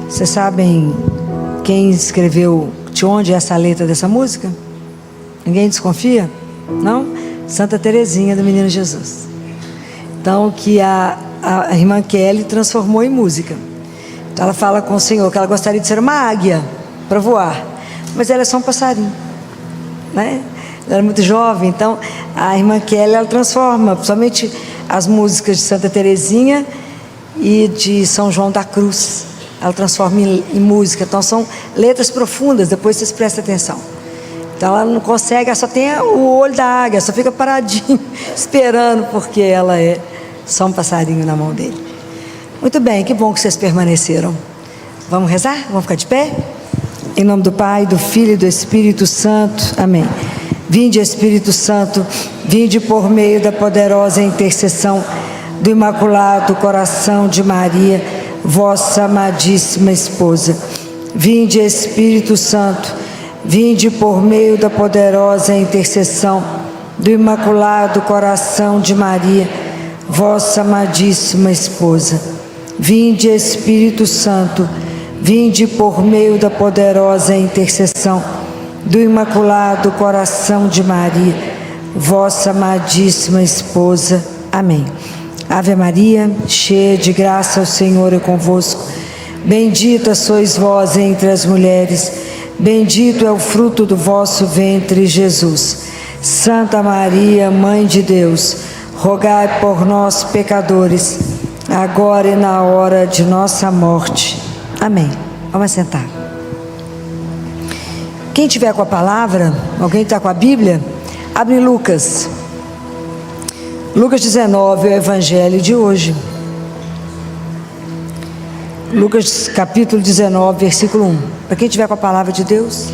Vocês sabem quem escreveu, de onde é essa letra dessa música? Ninguém desconfia? Não? Santa Teresinha do Menino Jesus. Então, que a irmã Kelly transformou em música. Então, ela fala com o Senhor que ela gostaria de ser uma águia para voar, mas ela é só um passarinho, né? Ela era muito jovem, então a irmã Kelly, ela transforma principalmente as músicas de Santa Teresinha e de São João da Cruz. Ela transforma em música. Então são letras profundas, depois vocês prestem atenção. Então ela não consegue, ela só tem o olho da águia, só fica paradinho esperando, porque ela é só um passarinho na mão dele. Muito bem, que bom que vocês permaneceram. Vamos rezar? Vamos ficar de pé? Em nome do Pai, do Filho e do Espírito Santo. Amém. Vinde, Espírito Santo, vinde por meio da poderosa intercessão do Imaculado Coração de Maria, vossa amadíssima esposa. Vinde, Espírito Santo, vinde por meio da poderosa intercessão do Imaculado Coração de Maria, vossa amadíssima esposa. Vinde, Espírito Santo, vinde por meio da poderosa intercessão do Imaculado Coração de Maria, vossa amadíssima esposa. Amém. Ave Maria, cheia de graça, o Senhor é convosco. Bendita sois vós entre as mulheres, bendito é o fruto do vosso ventre, Jesus. Santa Maria, Mãe de Deus, rogai por nós, pecadores, agora e na hora de nossa morte. Amém. Vamos sentar. Quem tiver com a palavra, alguém está com a Bíblia, abre em Lucas. Lucas 19 é o evangelho de hoje. Lucas capítulo 19, versículo 1. Para quem tiver com a palavra de Deus.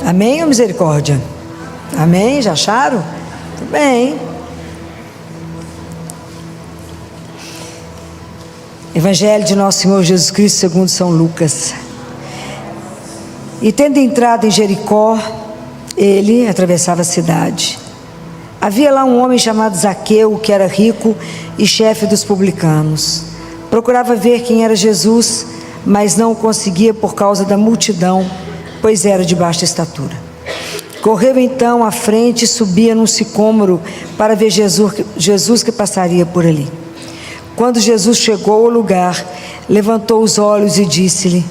Amém ou misericórdia? Amém? Já acharam? Tudo bem. Evangelho de Nosso Senhor Jesus Cristo segundo São Lucas. E tendo entrado em Jericó, ele atravessava a cidade. Havia lá um homem chamado Zaqueu, que era rico e chefe dos publicanos. Procurava ver quem era Jesus, mas não o conseguia por causa da multidão, pois era de baixa estatura. Correu então à frente e subia num sicômoro para ver Jesus que passaria por ali. Quando Jesus chegou ao lugar, levantou os olhos e disse-lhe: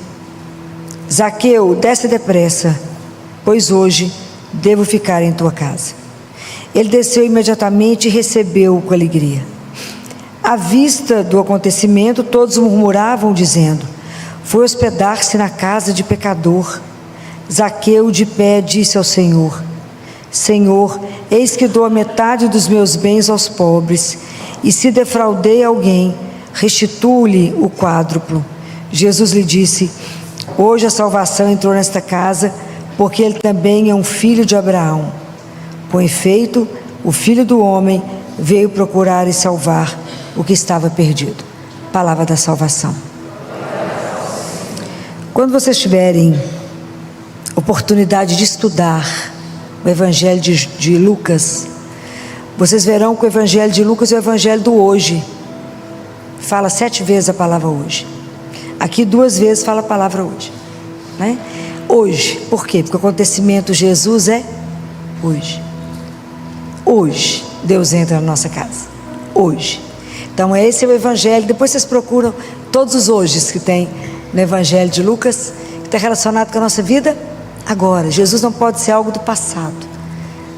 Zaqueu, desce depressa, pois hoje devo ficar em tua casa. Ele desceu imediatamente e recebeu-o com alegria. À vista do acontecimento, todos murmuravam, dizendo: foi hospedar-se na casa de pecador. Zaqueu, de pé, disse ao Senhor: Senhor, eis que dou a metade dos meus bens aos pobres, e se defraudei alguém, restituo-lhe o quádruplo. Jesus lhe disse: hoje a salvação entrou nesta casa, porque ele também é um filho de Abraão. Com efeito, o Filho do Homem veio procurar e salvar o que estava perdido. Palavra da salvação. Quando vocês tiverem oportunidade de estudar o Evangelho de Lucas, vocês verão que o Evangelho de Lucas é o Evangelho do hoje. Fala 7 vezes a palavra hoje. Aqui 2 vezes fala a palavra hoje, né? Hoje, por quê? Porque o acontecimento Jesus é hoje. Hoje, Deus entra na nossa casa. Hoje. Então esse é o Evangelho. Depois vocês procuram todos os hojes que tem no Evangelho de Lucas, que está relacionado com a nossa vida agora. Jesus não pode ser algo do passado,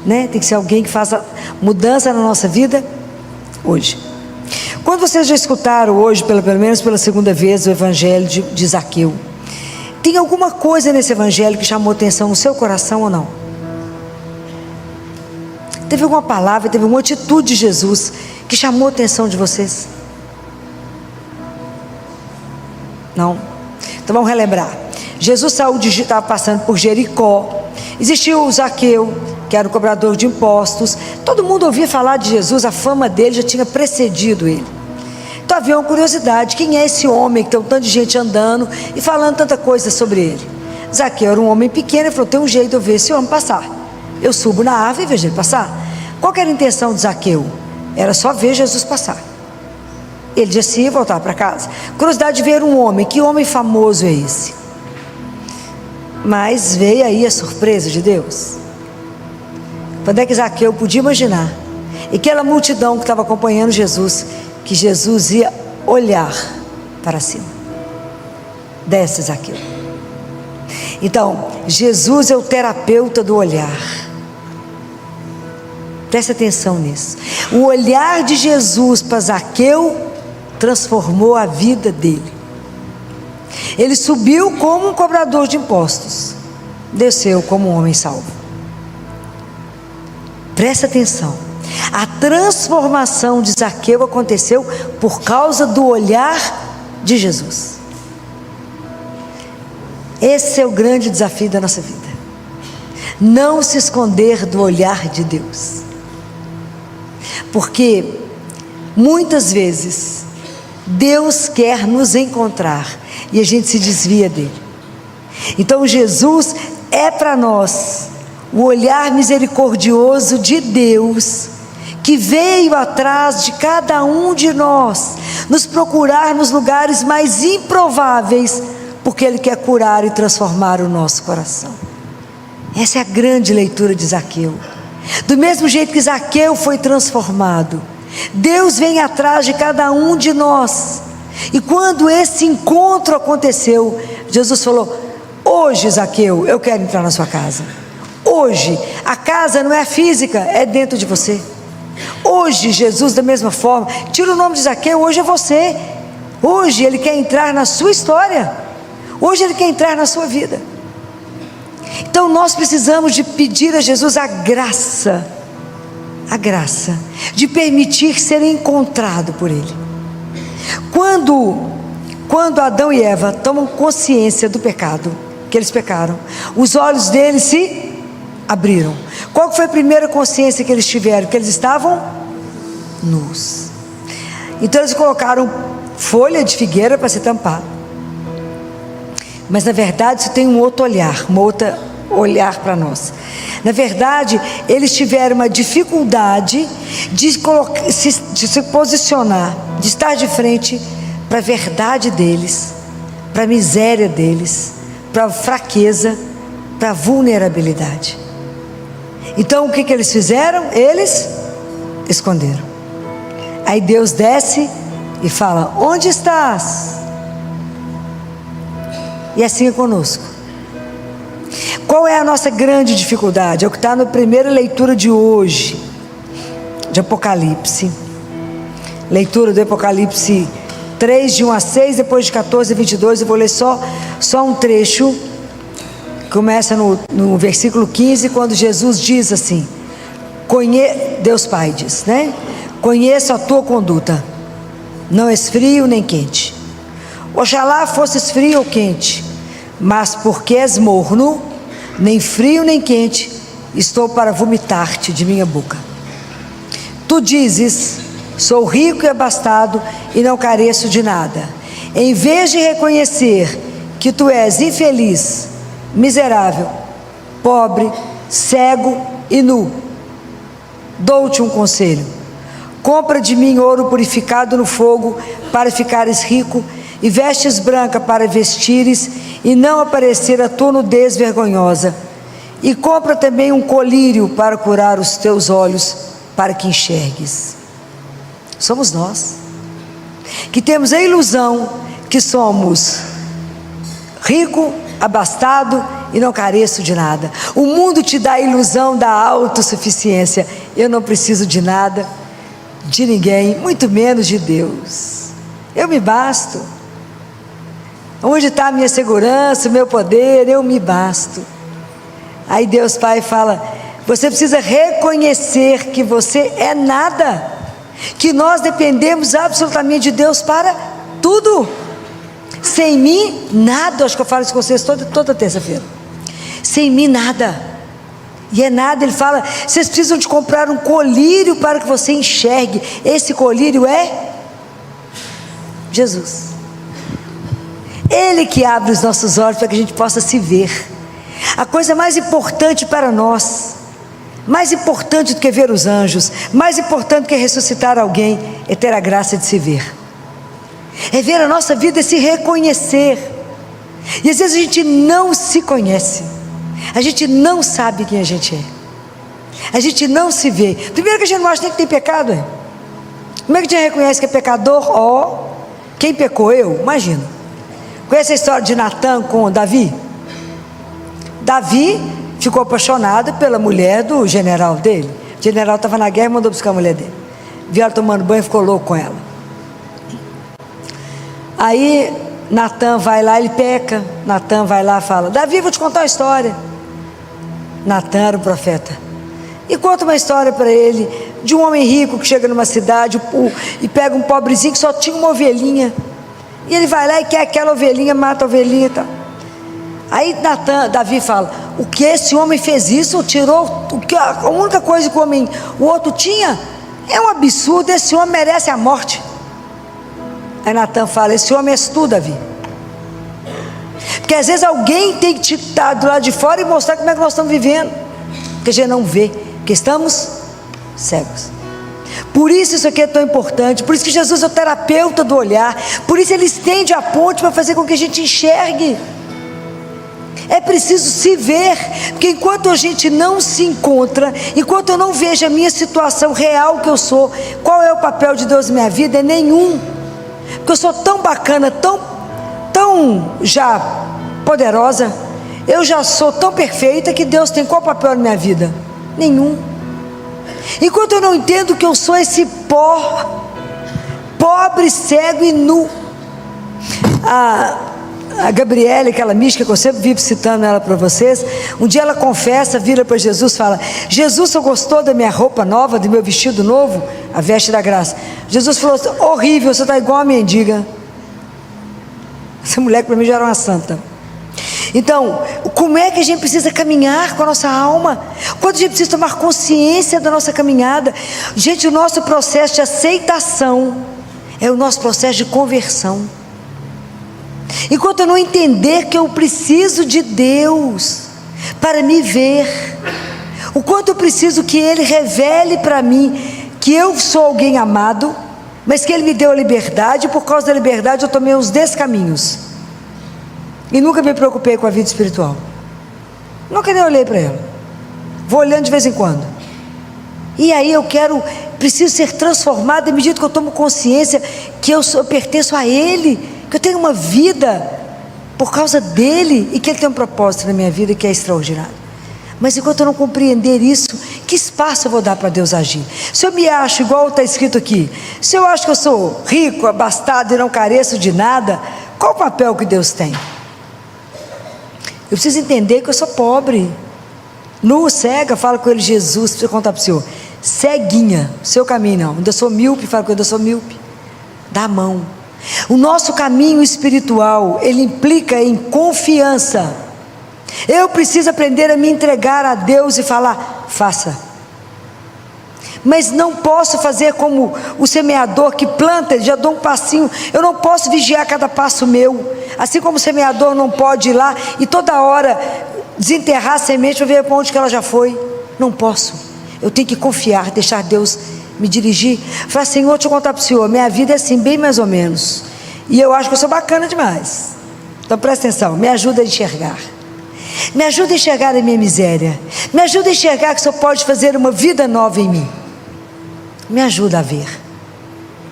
né? Tem que ser alguém que faça mudança na nossa vida hoje. Quando vocês já escutaram hoje, pelo menos pela 2ª vez, o Evangelho de Zaqueu, tem alguma coisa nesse Evangelho que chamou atenção no seu coração ou não? Teve alguma palavra, teve uma atitude de Jesus que chamou a atenção de vocês? Não? Então vamos relembrar. Jesus estava passando por Jericó. Existia o Zaqueu, que era o cobrador de impostos. Todo mundo ouvia falar de Jesus, a fama dele já tinha precedido ele. Então havia uma curiosidade: quem é esse homem que tem um tanto de gente andando e falando tanta coisa sobre ele? Zaqueu era um homem pequeno e falou: tem um jeito de eu ver esse homem passar. Eu subo na árvore e vejo ele passar. Qual que era a intenção de Zaqueu? era só ver Jesus passar. Ele descia e voltava para casa. Curiosidade de ver um homem. Que homem famoso é esse? Mas veio aí a surpresa de Deus. Quando é que Zaqueu podia imaginar? E aquela multidão que estava acompanhando Jesus, que Jesus ia olhar para cima. Desce, Zaqueu. Então, Jesus é o terapeuta do olhar. Preste atenção nisso. O olhar de Jesus para Zaqueu transformou a vida dele. Ele subiu como um cobrador de impostos, desceu como um homem salvo. Preste atenção. A transformação de Zaqueu aconteceu por causa do olhar de Jesus. Esse é o grande desafio da nossa vida. Não se esconder do olhar de Deus. Porque muitas vezes Deus quer nos encontrar e a gente se desvia dele. Então Jesus é para nós o olhar misericordioso de Deus, que veio atrás de cada um de nós, nos procurar nos lugares mais improváveis, porque Ele quer curar e transformar o nosso coração. Essa é a grande leitura de Zaqueu. Do mesmo jeito que Zaqueu foi transformado, Deus vem atrás de cada um de nós. E quando esse encontro aconteceu, Jesus falou: hoje, Zaqueu, eu quero entrar na sua casa. Hoje, a casa não é física, é dentro de você. Hoje, Jesus, da mesma forma, tira o nome de Zaqueu, hoje é você. Hoje Ele quer entrar na sua história. Hoje Ele quer entrar na sua vida. Então nós precisamos de pedir a Jesus a graça de permitir ser encontrado por Ele. Quando Adão e Eva tomam consciência do pecado, que eles pecaram, os olhos deles se abriram. Qual foi a primeira consciência que eles tiveram? Que eles estavam nus. Então eles colocaram folha de figueira para se tampar. Mas na verdade isso tem um outro olhar, olhar para nós. Na verdade, eles tiveram uma dificuldade de se posicionar, de estar de frente para a verdade deles, para a miséria deles, para a fraqueza, para a vulnerabilidade. Então o que eles fizeram? Eles esconderam. Aí Deus desce e fala: onde estás? E assim é conosco. Qual é a nossa grande dificuldade? É o que está na primeira leitura de hoje, de Apocalipse. Leitura do Apocalipse 3, de 1 a 6, depois de 14 a 22. Eu vou ler só um trecho. Começa no versículo 15, quando Jesus diz assim: Deus Pai diz, né? Conheço a tua conduta, não és frio nem quente. Oxalá fosses frio ou quente, mas porque és morno, nem frio nem quente, estou para vomitar-te de minha boca. Tu dizes: sou rico e abastado e não careço de nada. Em vez de reconhecer que tu és infeliz, miserável, pobre, cego e nu, dou-te um conselho: compra de mim ouro purificado no fogo para ficares rico, e vestes branca para vestires e não aparecer a tua nudez vergonhosa, e compra também um colírio para curar os teus olhos, para que enxergues. Somos nós que temos a ilusão que somos rico, abastado e não careço de nada. O mundo te dá a ilusão da autossuficiência. Eu não preciso de nada, de ninguém, muito menos de Deus. Eu me basto. Onde está a minha segurança, o meu poder? Eu me basto. Aí Deus Pai fala: você precisa reconhecer que você é nada, que nós dependemos absolutamente de Deus para tudo. Sem mim, nada. Acho que eu falo isso com vocês toda terça-feira. Sem mim, nada. E é nada. Ele fala: vocês precisam de comprar um colírio para que você enxergue. Esse colírio é Jesus. Ele que abre os nossos olhos para que a gente possa se ver. A coisa mais importante para nós, Mais importante do que ver os anjos, mais importante do que ressuscitar alguém, é ter a graça de se ver. É ver a nossa vida e se reconhecer. E às vezes a gente não se conhece, a gente não sabe quem a gente é, a gente não se vê. Primeiro que a gente não acha nem que tem pecado, é? Como é que a gente reconhece que é pecador? Quem pecou? Eu? Imagina. Conhece a história de Natan com Davi? Davi ficou apaixonado pela mulher do general dele. O general estava na guerra e mandou buscar a mulher dele. Viu ela tomando banho e ficou louco com ela. Aí Natan vai lá, ele peca. Natan vai lá e fala: Davi, vou te contar uma história. Natan era o profeta e conta uma história para ele de um homem rico que chega numa cidade e pega um pobrezinho que só tinha uma ovelhinha, e ele vai lá e quer aquela ovelhinha, mata a ovelhinha e tal. Aí Davi fala: o que esse homem fez isso? Tirou a única coisa que o outro tinha? É um absurdo, esse homem merece a morte. Aí Natan fala: esse homem és tu, Davi. Porque às vezes alguém tem que te estar do lado de fora e mostrar como é que nós estamos vivendo, porque a gente não vê, porque estamos cegos. Por isso aqui é tão importante, por isso que Jesus é o terapeuta do olhar, por isso ele estende a ponte para fazer com que a gente enxergue. É preciso se ver, porque enquanto a gente não se encontra, enquanto eu não vejo a minha situação real que eu sou, qual é o papel de Deus na minha vida? É nenhum. Porque eu sou tão bacana, tão já poderosa, eu já sou tão perfeita, que Deus tem qual papel na minha vida? Nenhum. Enquanto eu não entendo que eu sou esse pó, pobre, cego e nu. A Gabriele, aquela mística que eu sempre vivo citando ela para vocês, um dia ela confessa, vira para Jesus e fala: Jesus, você gostou da minha roupa nova, do meu vestido novo, a veste da graça? Jesus falou: horrível, você está igual a mendiga. Essa mulher para mim já era uma santa. Então, como é que a gente precisa caminhar com a nossa alma? Quando a gente precisa tomar consciência da nossa caminhada? Gente, o nosso processo de aceitação é o nosso processo de conversão. Enquanto eu não entender que eu preciso de Deus para me ver, o quanto eu preciso que Ele revele para mim que eu sou alguém amado, mas que Ele me deu a liberdade, e por causa da liberdade eu tomei os descaminhos e nunca me preocupei com a vida espiritual, nunca nem olhei para ela, vou olhando de vez em quando. E aí preciso ser transformado à medida que eu tomo consciência que eu pertenço a Ele, que eu tenho uma vida por causa dEle, e que Ele tem um propósito na minha vida que é extraordinário. Mas enquanto eu não compreender isso, que espaço eu vou dar para Deus agir? Se eu me acho, igual está escrito aqui, se eu acho que eu sou rico, abastado e não careço de nada, qual o papel que Deus tem? Eu preciso entender que eu sou pobre, nu, cega. Fala com ele: Jesus, preciso contar para o Senhor, ceguinha, seu caminho não, ainda sou míope. Fala com ele: eu sou míope, dá a mão. O nosso caminho espiritual, ele implica em confiança. Eu preciso aprender a me entregar a Deus e falar: faça. Mas não posso fazer como o semeador que planta, ele já dá um passinho. Eu não posso vigiar cada passo meu, assim como o semeador não pode ir lá e toda hora desenterrar a semente para ver para onde que ela já foi. Não posso. Eu tenho que confiar, deixar Deus me dirigir. Falar: Senhor, deixa eu contar para o Senhor, minha vida é assim, bem mais ou menos, e eu acho que eu sou bacana demais. Então presta atenção, me ajuda a enxergar, me ajuda a enxergar a minha miséria, me ajuda a enxergar que o Senhor pode fazer uma vida nova em mim. Me ajuda a ver,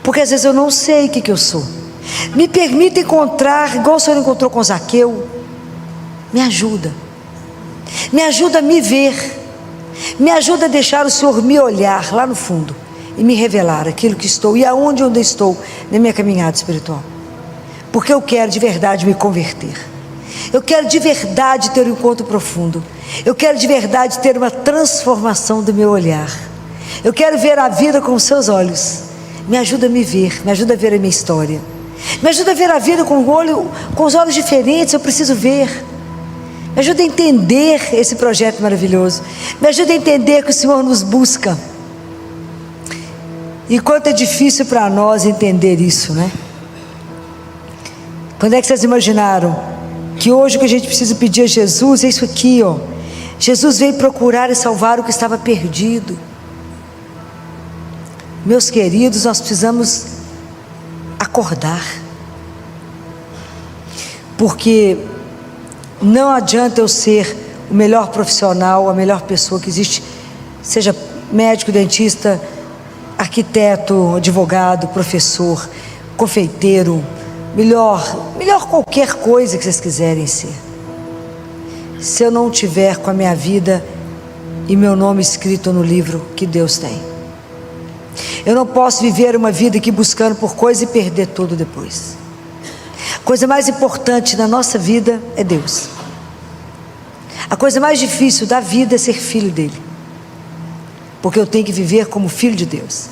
porque às vezes eu não sei o que eu sou. Me permita encontrar, igual o Senhor encontrou com Zaqueu. Me ajuda a me ver, me ajuda a deixar o Senhor me olhar lá no fundo e me revelar aquilo que estou e aonde eu estou na minha caminhada espiritual, porque eu quero de verdade me converter, eu quero de verdade ter um encontro profundo, eu quero de verdade ter uma transformação do meu olhar, eu quero ver a vida com os seus olhos. Me ajuda a me ver, me ajuda a ver a minha história, me ajuda a ver a vida com os olhos diferentes. Eu preciso ver. Me ajuda a entender esse projeto maravilhoso, me ajuda a entender que o Senhor nos busca. E quanto é difícil para nós entender isso, né? Quando é que vocês imaginaram que hoje o que a gente precisa pedir a Jesus é isso aqui, ó? Jesus veio procurar e salvar o que estava perdido. Meus queridos, nós precisamos acordar, porque não adianta eu ser o melhor profissional, a melhor pessoa que existe, seja médico, dentista, arquiteto, advogado, professor, confeiteiro, melhor qualquer coisa que vocês quiserem ser, se eu não tiver com a minha vida e meu nome escrito no livro que Deus tem. Eu não posso viver uma vida aqui buscando por coisa e perder tudo depois. A coisa mais importante na nossa vida é Deus. A coisa mais difícil da vida é ser filho dele, porque eu tenho que viver como filho de Deus.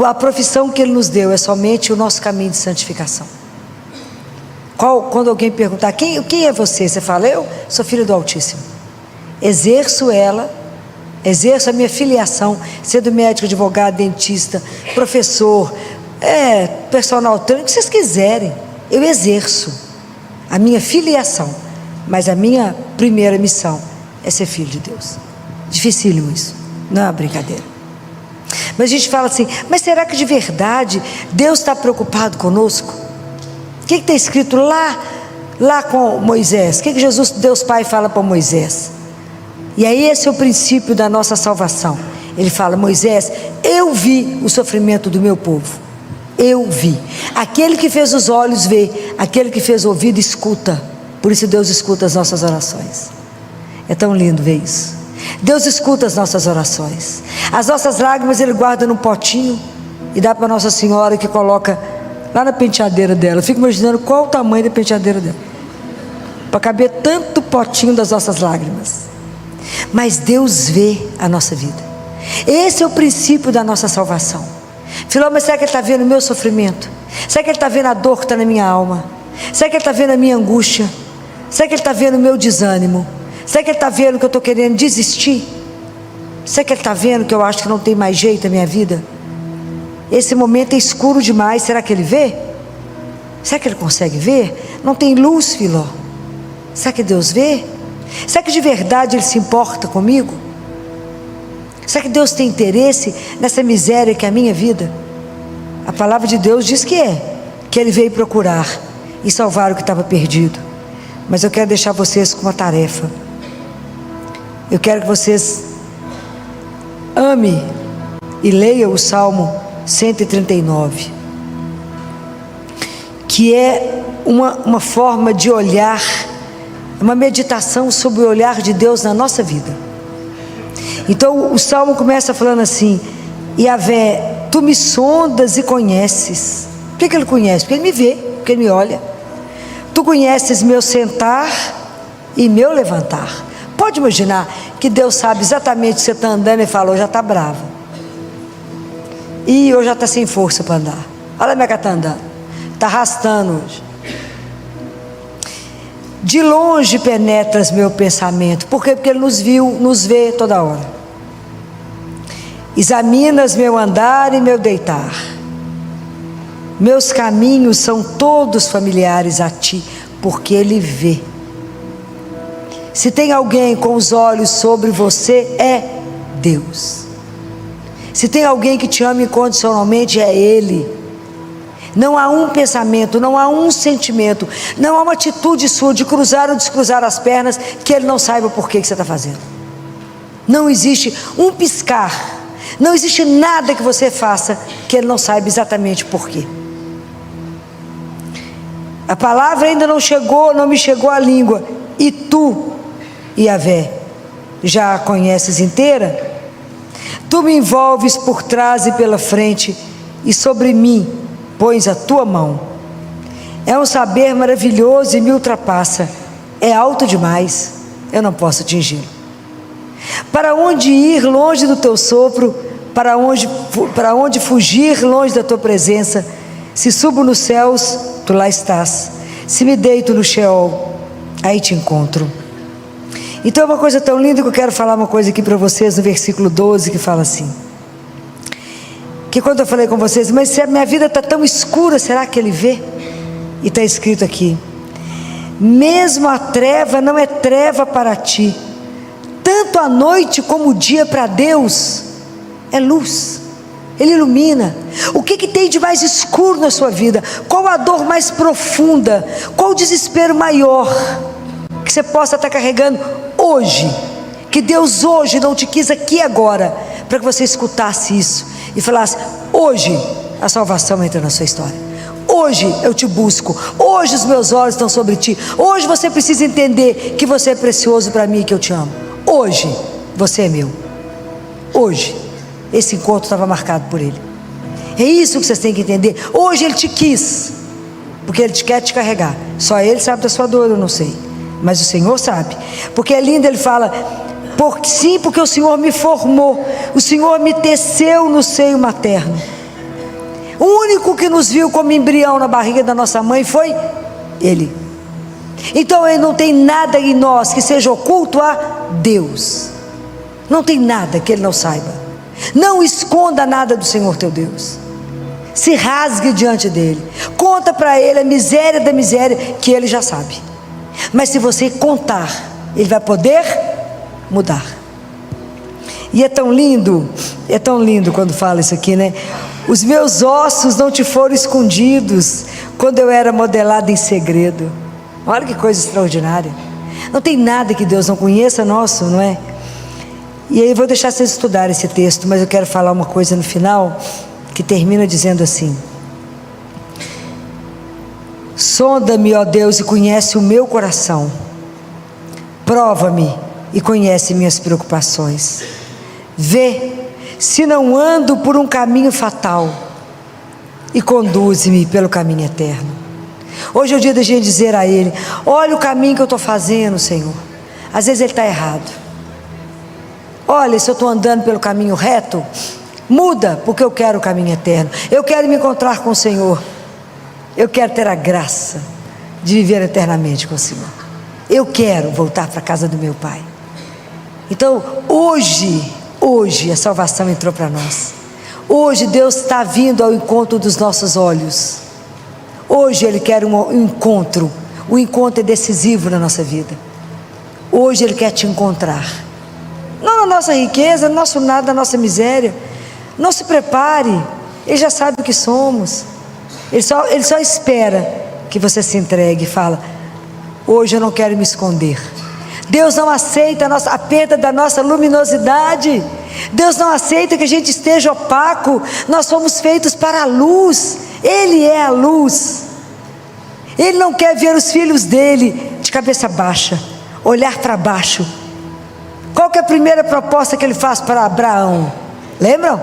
A profissão que ele nos deu é somente o nosso caminho de santificação. Quando alguém perguntar quem é você, você fala: eu sou filho do Altíssimo, exerço a minha filiação, sendo médico, advogado, dentista, professor, personal trainer, o que vocês quiserem, eu exerço a minha filiação, mas a minha primeira missão é ser filho de Deus. Dificílimo isso, não é uma brincadeira. Mas a gente fala assim: mas será que de verdade Deus está preocupado conosco? O que está escrito lá com Moisés? O que Jesus, Deus Pai, fala para Moisés? E aí esse é o princípio da nossa salvação. Ele fala: Moisés, eu vi o sofrimento do meu povo, eu vi. Aquele que fez os olhos vê, aquele que fez o ouvido escuta. Por isso Deus escuta as nossas orações. É tão lindo ver isso. Deus escuta as nossas orações. As nossas lágrimas Ele guarda num potinho e dá para Nossa Senhora, que coloca lá na penteadeira dela. Eu fico imaginando qual o tamanho da penteadeira dela, para caber tanto potinho das nossas lágrimas. Mas Deus vê a nossa vida. Esse é o princípio da nossa salvação. Filó, mas será que Ele está vendo o meu sofrimento? Será que Ele está vendo a dor que está na minha alma? Será que Ele está vendo a minha angústia? Será que Ele está vendo o meu desânimo? Será que Ele está vendo que eu estou querendo desistir? Será que Ele está vendo que eu acho que não tem mais jeito na minha vida? Esse momento é escuro demais. Será que Ele vê? Será que Ele consegue ver? Não tem luz, Filó. Será que Deus vê? Será que de verdade Ele se importa comigo? Será que Deus tem interesse nessa miséria que é a minha vida? A palavra de Deus diz que Ele veio procurar e salvar o que estava perdido. Mas eu quero deixar vocês com uma tarefa. Eu quero que vocês amem e leiam o Salmo 139, que é uma forma de olhar, uma meditação sobre o olhar de Deus na nossa vida. Então o Salmo começa falando assim: Yahvé, tu me sondas e conheces. Por que Ele conhece? Porque Ele me vê, porque Ele me olha. Tu conheces meu sentar e meu levantar. Pode imaginar que Deus sabe exatamente que você está andando e fala: hoje já está brava, e hoje já está sem força para andar. Olha como é que está andando, está arrastando hoje. De longe penetras meu pensamento. Por quê? Porque Ele nos vê toda hora. Examinas meu andar e meu deitar. Meus caminhos são todos familiares a Ti, porque Ele vê. Se tem alguém com os olhos sobre você, é Deus. Se tem alguém que te ama incondicionalmente, é Ele. Não há um pensamento, não há um sentimento, não há uma atitude sua de cruzar ou descruzar as pernas que Ele não saiba por que você está fazendo. Não existe um piscar, não existe nada que você faça que Ele não saiba exatamente por quê. A palavra ainda não me chegou à língua, e tu, Yahvé, já a conheces inteira? Tu me envolves por trás e pela frente, e sobre mim pões a tua mão. É um saber maravilhoso e me ultrapassa. É alto demais, eu não posso atingi-lo. Para onde ir longe do teu sopro? Para onde fugir longe da tua presença? Se subo nos céus, tu lá estás. Se me deito no Sheol, aí te encontro. Então é uma coisa tão linda que eu quero falar uma coisa aqui para vocês no versículo 12, que fala assim: que quando eu falei com vocês, mas se a minha vida está tão escura, será que Ele vê? E está escrito aqui: mesmo a treva não é treva para Ti, tanto a noite como o dia para Deus é luz. Ele ilumina. O que tem de mais escuro na sua vida? Qual a dor mais profunda? Qual o desespero maior que você possa estar carregando hoje? Que Deus hoje não te quis aqui agora, para que você escutasse isso e falasse: hoje a salvação entra na sua história. Hoje eu te busco. Hoje os meus olhos estão sobre ti. Hoje você precisa entender que você é precioso para mim e que eu te amo. Hoje você é meu. Hoje esse encontro estava marcado por Ele. É isso que vocês têm que entender. Hoje Ele te quis, porque Ele quer te carregar. Só Ele sabe da sua dor, eu não sei, mas o Senhor sabe. Porque é lindo, Ele fala: porque o Senhor me formou, o Senhor me teceu no seio materno. O único que nos viu como embrião na barriga da nossa mãe foi Ele. Então Ele não tem nada em nós que seja oculto a Deus. Não tem nada que Ele não saiba. Não esconda nada do Senhor teu Deus. Se rasgue diante dEle. Conta para Ele a miséria da miséria que Ele já sabe. Mas se você contar, Ele vai poder mudar. E é tão lindo quando fala isso aqui, né? Os meus ossos não te foram escondidos quando eu era modelado em segredo. Olha que coisa extraordinária. Não tem nada que Deus não conheça nosso, não é? E aí eu vou deixar vocês estudarem esse texto, mas eu quero falar uma coisa no final, que termina dizendo assim: sonda-me, ó Deus, e conhece o meu coração. Prova-me e conhece minhas preocupações. Vê se não ando por um caminho fatal, e conduze-me pelo caminho eterno. Hoje é o dia da gente dizer a Ele: olha o caminho que eu estou fazendo, Senhor. Às vezes ele está errado. Olha, se eu estou andando pelo caminho reto, muda, porque eu quero o caminho eterno. Eu quero me encontrar com o Senhor. Eu quero ter a graça de viver eternamente com o Senhor. Eu quero voltar para a casa do meu Pai. Então hoje a salvação entrou para nós. Hoje Deus está vindo ao encontro dos nossos olhos. Hoje Ele quer um encontro. O encontro é decisivo na nossa vida. Hoje Ele quer te encontrar. Não na nossa riqueza, no nosso nada, na nossa miséria. Não se prepare. Ele já sabe o que somos. Ele só espera que você se entregue e fala: hoje eu não quero me esconder. Deus não aceita a perda da nossa luminosidade. Deus não aceita que a gente esteja opaco. Nós somos feitos para a luz. Ele é a luz. Ele não quer ver os filhos dele de cabeça baixa, olhar para baixo. Qual que é a primeira proposta que ele faz para Abraão? Lembram?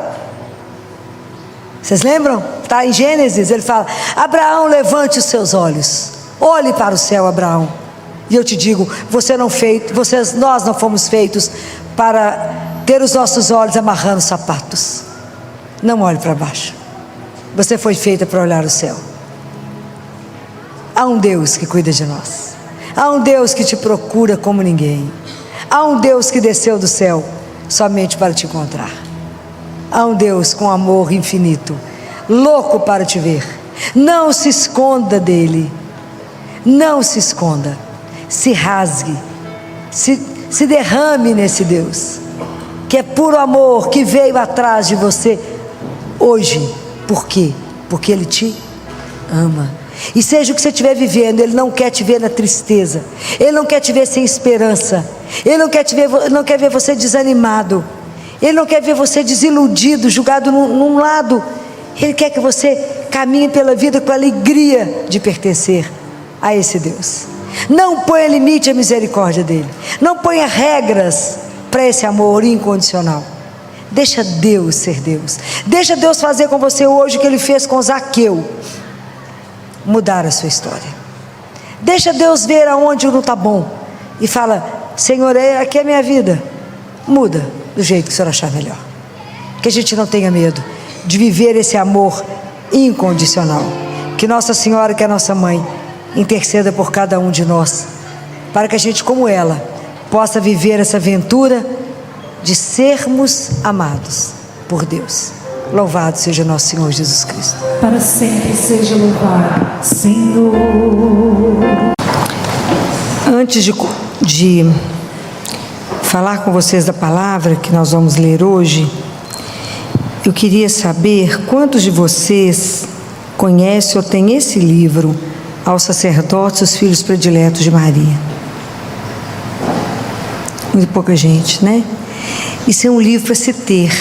Vocês lembram? Está em Gênesis, ele fala: Abraão, levante os seus olhos, olhe para o céu, Abraão. E eu te digo, nós não fomos feitos para ter os nossos olhos amarrando sapatos. Não olhe para baixo. Você foi feita para olhar o céu. Há um Deus que cuida de nós. Há um Deus que te procura como ninguém. Há um Deus que desceu do céu somente para te encontrar. Há um Deus com amor infinito, louco para te ver. Não se esconda dele. Não se esconda. Se rasgue. Se derrame nesse Deus, que é puro amor, que veio atrás de você hoje. Por quê? Porque Ele te ama. E seja o que você estiver vivendo, Ele não quer te ver na tristeza. Ele não quer te ver sem esperança. Ele não quer ver você desanimado. Ele não quer ver você desiludido, julgado num lado. Ele quer que você caminhe pela vida com a alegria de pertencer a esse Deus. Não ponha limite à misericórdia dele. Não ponha regras para esse amor incondicional. Deixa Deus ser Deus. Deixa Deus fazer com você hoje o que Ele fez com Zaqueu. Mudar a sua história. Deixa Deus ver aonde não está bom e fala: Senhor, aqui é a minha vida. Muda do jeito que o Senhor achar melhor. Que a gente não tenha medo de viver esse amor incondicional. Que Nossa Senhora, que é a nossa mãe, interceda por cada um de nós, para que a gente, como ela, possa viver essa aventura de sermos amados por Deus. Louvado seja nosso Senhor Jesus Cristo. Para sempre seja louvado, Senhor. Antes de falar com vocês da palavra que nós vamos ler hoje, eu queria saber quantos de vocês conhecem ou têm esse livro, Aos Sacerdotes, os Filhos Prediletos de Maria. Muito pouca gente, né? Isso é um livro para se ter.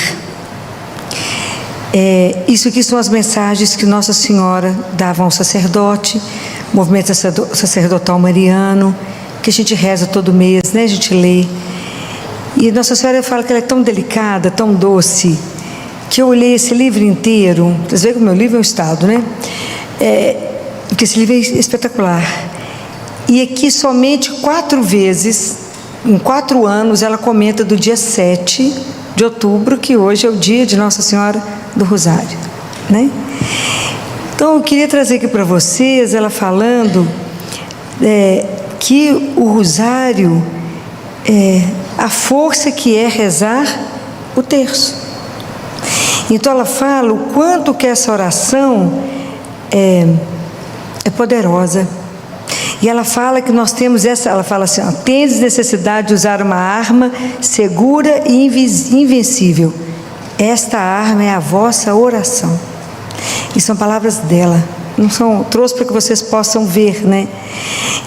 Isso aqui são as mensagens que Nossa Senhora dava ao sacerdote, movimento sacerdotal mariano, que a gente reza todo mês, né? A gente lê. E Nossa Senhora fala que ela é tão delicada, tão doce, que eu olhei esse livro inteiro. Vocês veem que o meu livro é um estado, né? Que esse livro é espetacular. E aqui somente 4 vezes, em 4 anos, ela comenta do dia 7 de outubro, que hoje é o dia de Nossa Senhora do Rosário, né? Então eu queria trazer aqui para vocês, ela falando que o Rosário a força que é rezar o terço. Então ela fala o quanto que essa oração é poderosa. E ela fala que nós temos ela fala assim, tendes necessidade de usar uma arma segura e invencível. Esta arma é a vossa oração. E são palavras dela. Não são, trouxe para que vocês possam ver, né?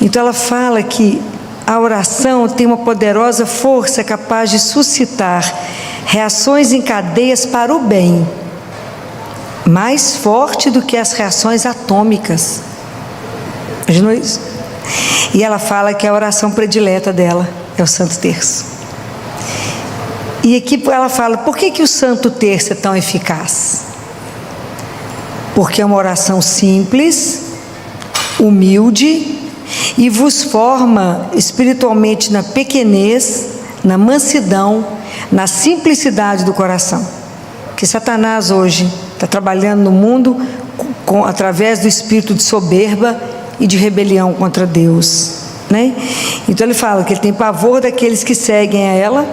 Então ela fala que a oração tem uma poderosa força capaz de suscitar reações em cadeias para o bem, mais forte do que as reações atômicas. Imaginou isso? E ela fala que a oração predileta dela é o Santo Terço. E aqui ela fala, por que o Santo Terço é tão eficaz? Porque é uma oração simples, humilde, e vos forma espiritualmente na pequenez, na mansidão, na simplicidade do coração. Que Satanás hoje está trabalhando no mundo através do espírito de soberba e de rebelião contra Deus, né? Então ele fala que ele tem pavor daqueles que seguem a ela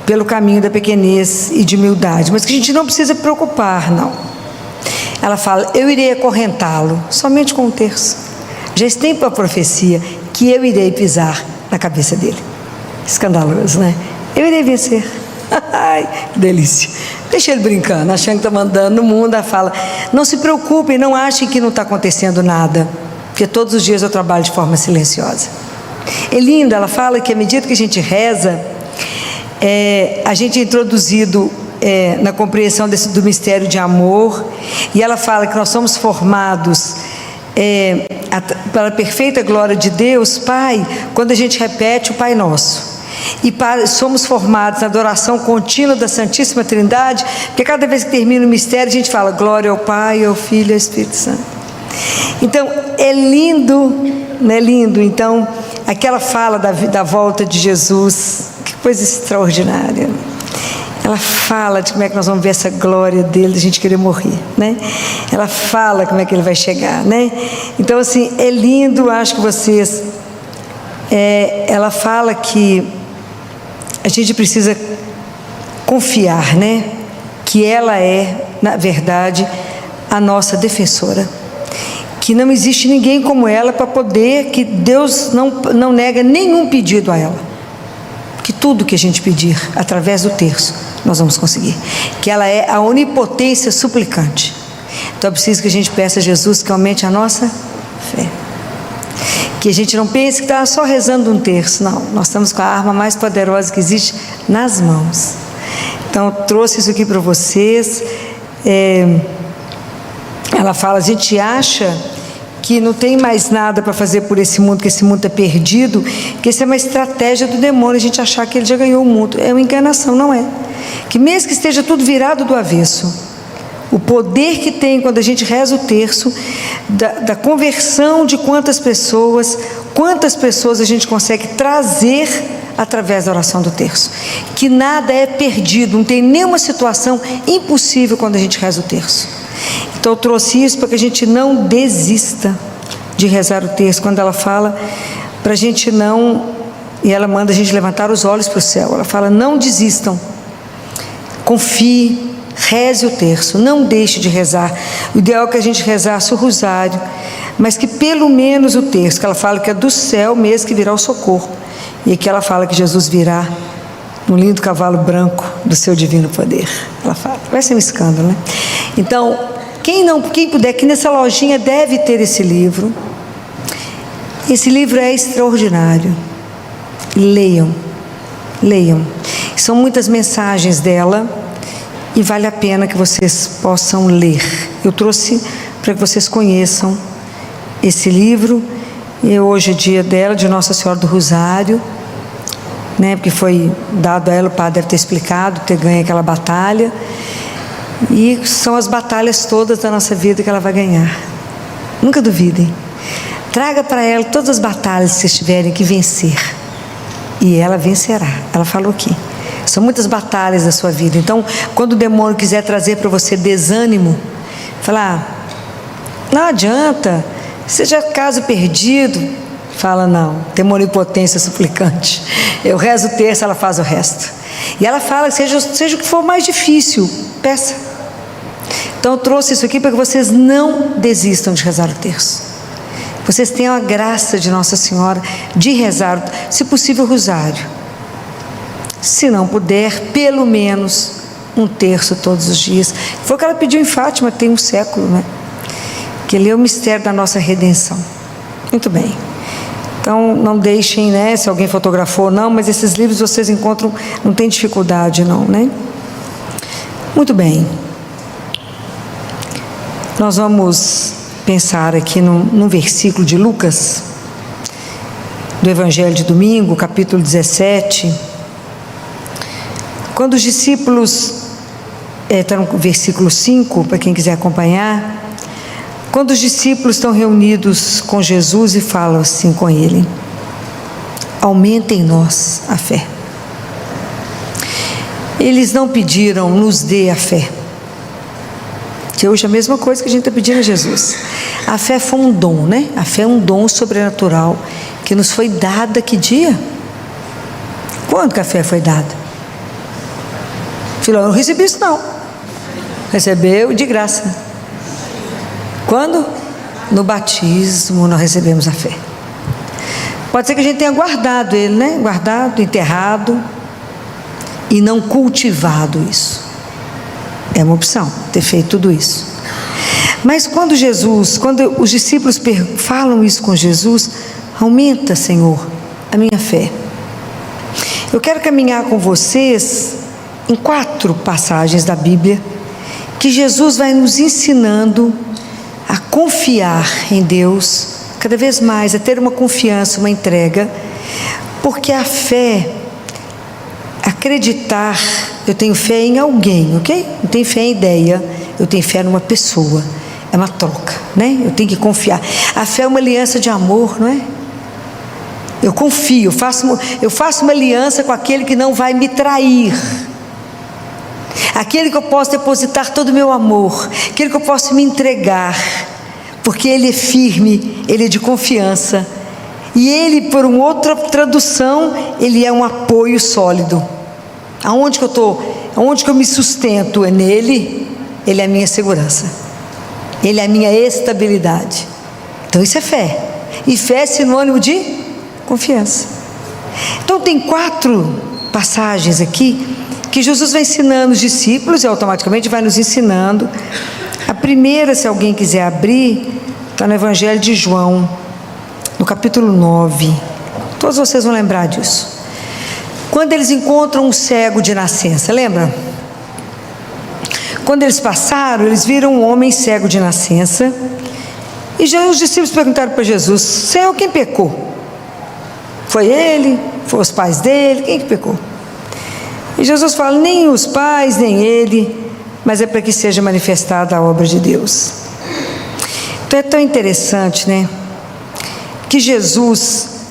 pelo caminho da pequenez e de humildade, mas que a gente não precisa preocupar, não. Ela fala, eu irei acorrentá-lo somente com um terço. Já tem para a profecia que eu irei pisar na cabeça dele. Escandaloso, né? Eu irei vencer. Ai, que delícia. Deixa ele brincando, achando que está mandando no mundo. Ela fala, não se preocupem, não achem que não está acontecendo nada, porque todos os dias eu trabalho de forma silenciosa. É linda, ela fala que à medida que a gente reza, a gente é introduzido na compreensão do mistério de amor, e ela fala que nós somos formados para a perfeita glória de Deus Pai, quando a gente repete o Pai Nosso. E somos formados na adoração contínua da Santíssima Trindade, porque cada vez que termina o mistério a gente fala glória ao Pai, ao Filho e ao Espírito Santo. Então é lindo, não é lindo? Então aquela fala da volta de Jesus, que coisa extraordinária. Ela fala de como é que nós vamos ver essa glória dele, a gente querer morrer, né? Ela fala como é que ele vai chegar, né? Então assim, é lindo, acho que vocês... ela fala que a gente precisa confiar, né? Que ela é, na verdade, a nossa defensora. Que não existe ninguém como ela para poder, que Deus não nega nenhum pedido a ela. Que tudo que a gente pedir, através do terço, nós vamos conseguir. Que ela é a onipotência suplicante. Então é preciso que a gente peça a Jesus que aumente a nossa fé. Que a gente não pense que está só rezando um terço. Não, nós estamos com a arma mais poderosa que existe nas mãos. Então eu trouxe isso aqui para vocês. Ela fala, a gente acha que não tem mais nada para fazer por esse mundo, que esse mundo está perdido, que isso é uma estratégia do demônio, a gente achar que ele já ganhou o mundo. É uma enganação, não é? Que mesmo que esteja tudo virado do avesso, o poder que tem quando a gente reza o terço, da conversão de quantas pessoas a gente consegue trazer através da oração do terço. Que nada é perdido, não tem nenhuma situação impossível quando a gente reza o terço. Então eu trouxe isso para que a gente não desista de rezar o terço, quando ela fala para a gente não, e ela manda a gente levantar os olhos para o céu, ela fala, não desistam, confie, reze o terço, não deixe de rezar. O ideal é que a gente rezasse o rosário, mas que pelo menos o terço, que ela fala que é do céu mesmo que virá o socorro, e aqui ela fala que Jesus virá no lindo cavalo branco do seu divino poder. Ela fala, vai ser um escândalo, né? Então, quem puder, aqui nessa lojinha deve ter esse livro. Esse livro é extraordinário. Leiam. São muitas mensagens dela e vale a pena que vocês possam ler. Eu trouxe para que vocês conheçam esse livro. E hoje é dia dela, de Nossa Senhora do Rosário, né? Porque foi dado a ela, o padre deve ter explicado, ter ganho aquela batalha. E são as batalhas todas da nossa vida que ela vai ganhar. Nunca duvidem. Traga para ela todas as batalhas que vocês tiverem que vencer. E ela vencerá. Ela falou aqui. São muitas batalhas da sua vida. Então, quando o demônio quiser trazer para você desânimo, falar, não adianta, seja caso perdido, fala, não, demônio impotência suplicante. Eu rezo o terço, ela faz o resto. E ela fala, seja o que for mais difícil, peça. Então eu trouxe isso aqui para que vocês não desistam de rezar o terço. Vocês tenham a graça de Nossa Senhora de rezar, se possível, o rosário. Se não puder, pelo menos um terço todos os dias. Foi o que ela pediu em Fátima, tem um século, né? Que lê o mistério da nossa redenção. Muito bem. Então, não deixem, né, se alguém fotografou ou não, mas esses livros vocês encontram, não tem dificuldade não, né? Muito bem. Nós vamos pensar aqui num versículo de Lucas, do Evangelho de domingo, capítulo 17, quando os discípulos, está no versículo 5, para quem quiser acompanhar, quando os discípulos estão reunidos com Jesus e falam assim com ele, aumenta em nós a fé. Eles não pediram, nos dê a fé, que hoje é a mesma coisa que a gente está pedindo a Jesus. A fé foi um dom, né? A fé é um dom sobrenatural que nos foi dada que dia? Quando que a fé foi dada? Filho, eu não recebi isso não. Recebeu de graça. Quando? No batismo nós recebemos a fé. Pode ser que a gente tenha guardado ele, né? Guardado, enterrado e não cultivado isso. É uma opção ter feito tudo isso. Mas quando os discípulos falam isso com Jesus, aumenta, Senhor, a minha fé. Eu quero caminhar com vocês em 4 passagens da Bíblia que Jesus vai nos ensinando a confiar em Deus cada vez mais, a ter uma confiança, uma entrega, porque a fé, acreditar, eu tenho fé em alguém, ok? Não tenho fé em ideia, eu tenho fé numa pessoa, é uma troca, né? Eu tenho que confiar. A fé é uma aliança de amor, não é? Eu confio, eu faço uma aliança com aquele que não vai me trair, aquele que eu posso depositar todo o meu amor, aquele que eu posso me entregar, porque ele é firme, ele é de confiança, e ele, por uma outra tradução, ele é um apoio sólido. Aonde que eu estou, aonde que eu me sustento é nele, ele é a minha segurança, ele é a minha estabilidade. Então isso é fé, e fé é sinônimo de confiança. Então tem 4 passagens aqui que Jesus vai ensinando os discípulos e automaticamente vai nos ensinando. A primeira, se alguém quiser abrir, está no Evangelho de João, no capítulo 9. Todos vocês vão lembrar disso. Quando eles encontram um cego de nascença, lembra? Quando eles passaram, eles viram um homem cego de nascença, e os discípulos perguntaram para Jesus, Senhor, quem pecou? Foi ele? Foi os pais dele? Quem que pecou? E Jesus fala, nem os pais, nem ele, mas é para que seja manifestada a obra de Deus. Então é tão interessante, né? Que Jesus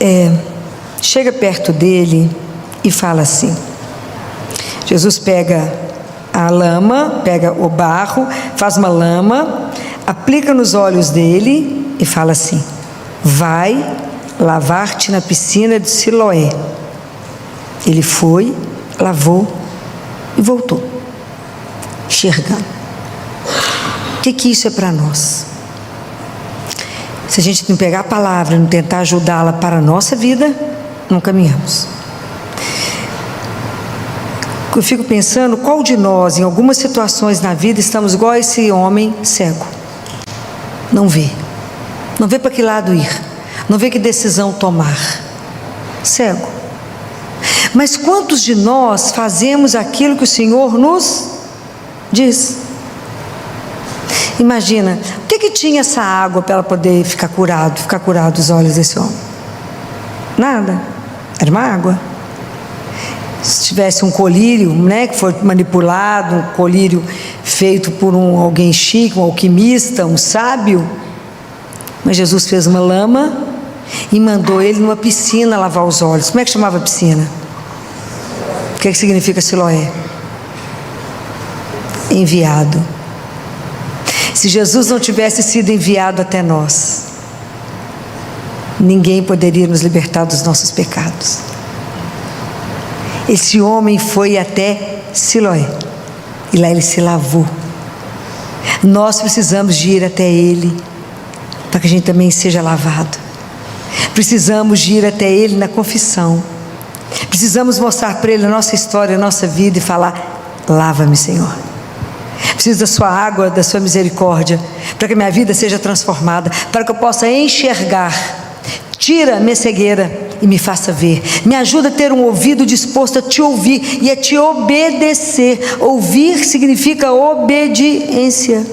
chega perto dele e fala assim. Jesus pega a lama, pega o barro, faz uma lama, aplica nos olhos dele e fala assim, vai lavar-te na piscina de Siloé. Ele foi, lavou e voltou, enxergando. O que isso é para nós? Se a gente não pegar a palavra e não tentar ajudá-la para a nossa vida, não caminhamos. Eu fico pensando, qual de nós, em algumas situações na vida, estamos igual a esse homem cego? Não vê. Não vê para que lado ir. Não vê que decisão tomar. Cego. Mas quantos de nós fazemos aquilo que o Senhor nos diz? Imagina, o que tinha essa água para ela poder ficar curado os olhos desse homem? Nada. Era uma água. Se tivesse um colírio, né, que foi manipulado, um colírio feito por alguém chique, um alquimista, um sábio, mas Jesus fez uma lama e mandou ele numa piscina lavar os olhos. Como é que chamava a piscina? O que significa Siloé? Enviado. Se Jesus não tivesse sido enviado até nós, ninguém poderia nos libertar dos nossos pecados. Esse homem foi até Siloé e lá ele se lavou. Nós precisamos de ir até ele para que a gente também seja lavado. Precisamos de ir até ele na confissão. Precisamos mostrar para ele a nossa história, a nossa vida e falar: lava-me, Senhor. Preciso da sua água, da sua misericórdia, para que a minha vida seja transformada, para que eu possa enxergar. Tira minha cegueira e me faça ver. Me ajuda a ter um ouvido disposto a te ouvir e a te obedecer. Ouvir significa obediência.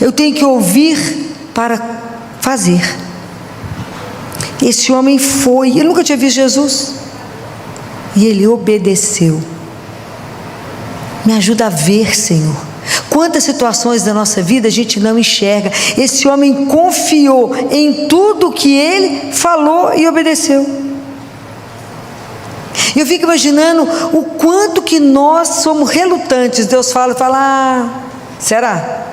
Eu tenho que ouvir para fazer. Esse homem foi, ele nunca tinha visto Jesus, e ele obedeceu. Me ajuda a ver, Senhor. Quantas situações da nossa vida a gente não enxerga. Esse homem confiou em tudo que ele falou e obedeceu. Eu fico imaginando o quanto que nós somos relutantes. Deus fala, será?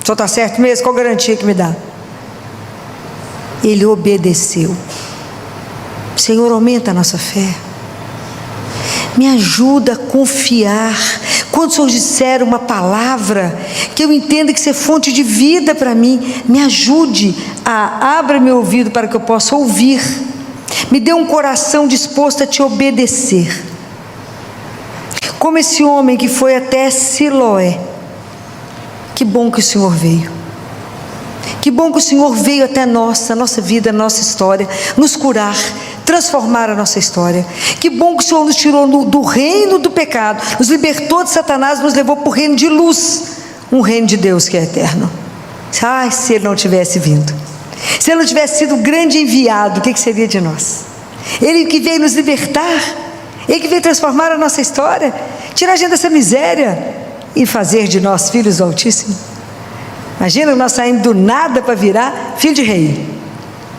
O senhor está certo mesmo? Qual garantia que me dá? Ele obedeceu. Senhor, aumenta a nossa fé. Me ajuda a confiar. Quando o Senhor disser uma palavra, que eu entenda que isso é fonte de vida para mim, me ajude abra meu ouvido para que eu possa ouvir. Me dê um coração disposto a te obedecer. Como esse homem que foi até Siloé. Que bom que o Senhor veio. Que bom que o Senhor veio até nós, a nossa vida, a nossa história, nos curar, transformar a nossa história. Que bom que o Senhor nos tirou do reino do pecado, nos libertou de Satanás, nos levou para o reino de luz, um reino de Deus que é eterno. Ai, se Ele não tivesse vindo, se Ele não tivesse sido o grande enviado, o que seria de nós? Ele que veio nos libertar, Ele que veio transformar a nossa história, tirar a gente dessa miséria e fazer de nós filhos do Altíssimo. Imagina nós saindo do nada para virar filho de rei.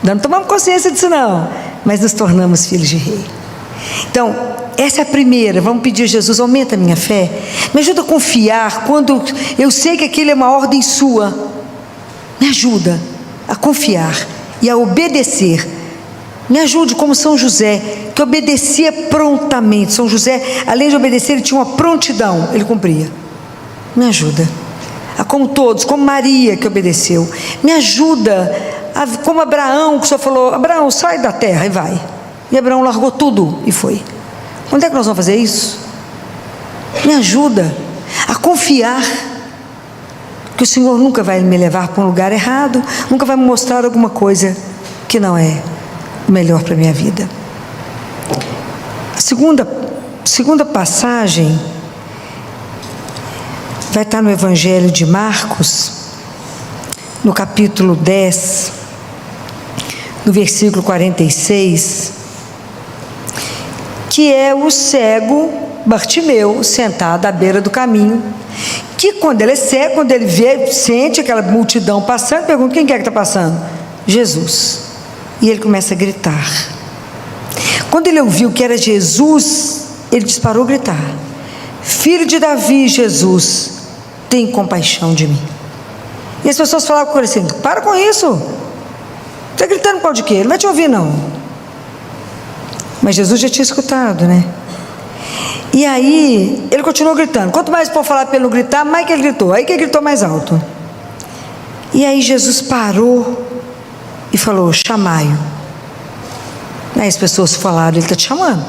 Não tomamos consciência disso não, mas nos tornamos filhos de rei. Então, essa é a primeira. Vamos pedir a Jesus: aumenta a minha fé, me ajuda a confiar quando eu sei que aquilo é uma ordem sua. Me ajuda a confiar e a obedecer. Me ajude como São José, que obedecia prontamente. São José, além de obedecer, ele tinha uma prontidão, ele cumpria. Me ajuda, como todos, como Maria que obedeceu. Me ajuda, como Abraão, que o Senhor falou: Abraão, sai da terra e vai. E Abraão largou tudo e foi. Quando é que nós vamos fazer isso? Me ajuda a confiar que o Senhor nunca vai me levar para um lugar errado, nunca vai me mostrar alguma coisa que não é o melhor para a minha vida. A segunda passagem vai estar no Evangelho de Marcos, no capítulo 10, no versículo 46, que é o cego Bartimeu sentado à beira do caminho, que quando ele é cego, quando ele vê, sente aquela multidão passando, pergunta: quem é que está passando? Jesus. E ele começa a gritar. Quando ele ouviu que era Jesus, ele disparou a gritar: Filho de Davi, Jesus, tem compaixão de mim. E as pessoas falavam com ele assim: para com isso, você está gritando por causa de quê? Ele não vai te ouvir não. Mas Jesus já tinha escutado, né? E aí ele continuou gritando. Quanto mais o povo falar para ele não gritar, mais que ele gritou. Aí que ele gritou mais alto. E aí Jesus parou e falou: chamai-o. Aí as pessoas falaram: ele está te chamando.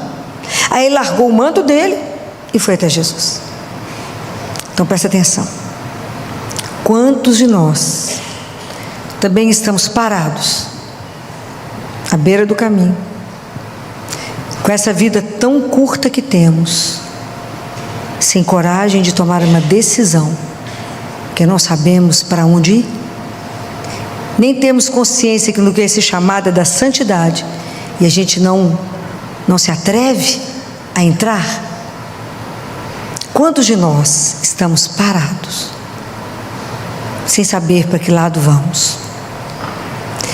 Aí ele largou o manto dele, e foi até Jesus. Então presta atenção. Quantos de nós também estamos parados à beira do caminho, com essa vida tão curta que temos, sem coragem de tomar uma decisão, que não sabemos para onde ir, nem temos consciência que no que esse chamado é da santidade, e a gente não se atreve a entrar? Quantos de nós estamos parados, sem saber para que lado vamos,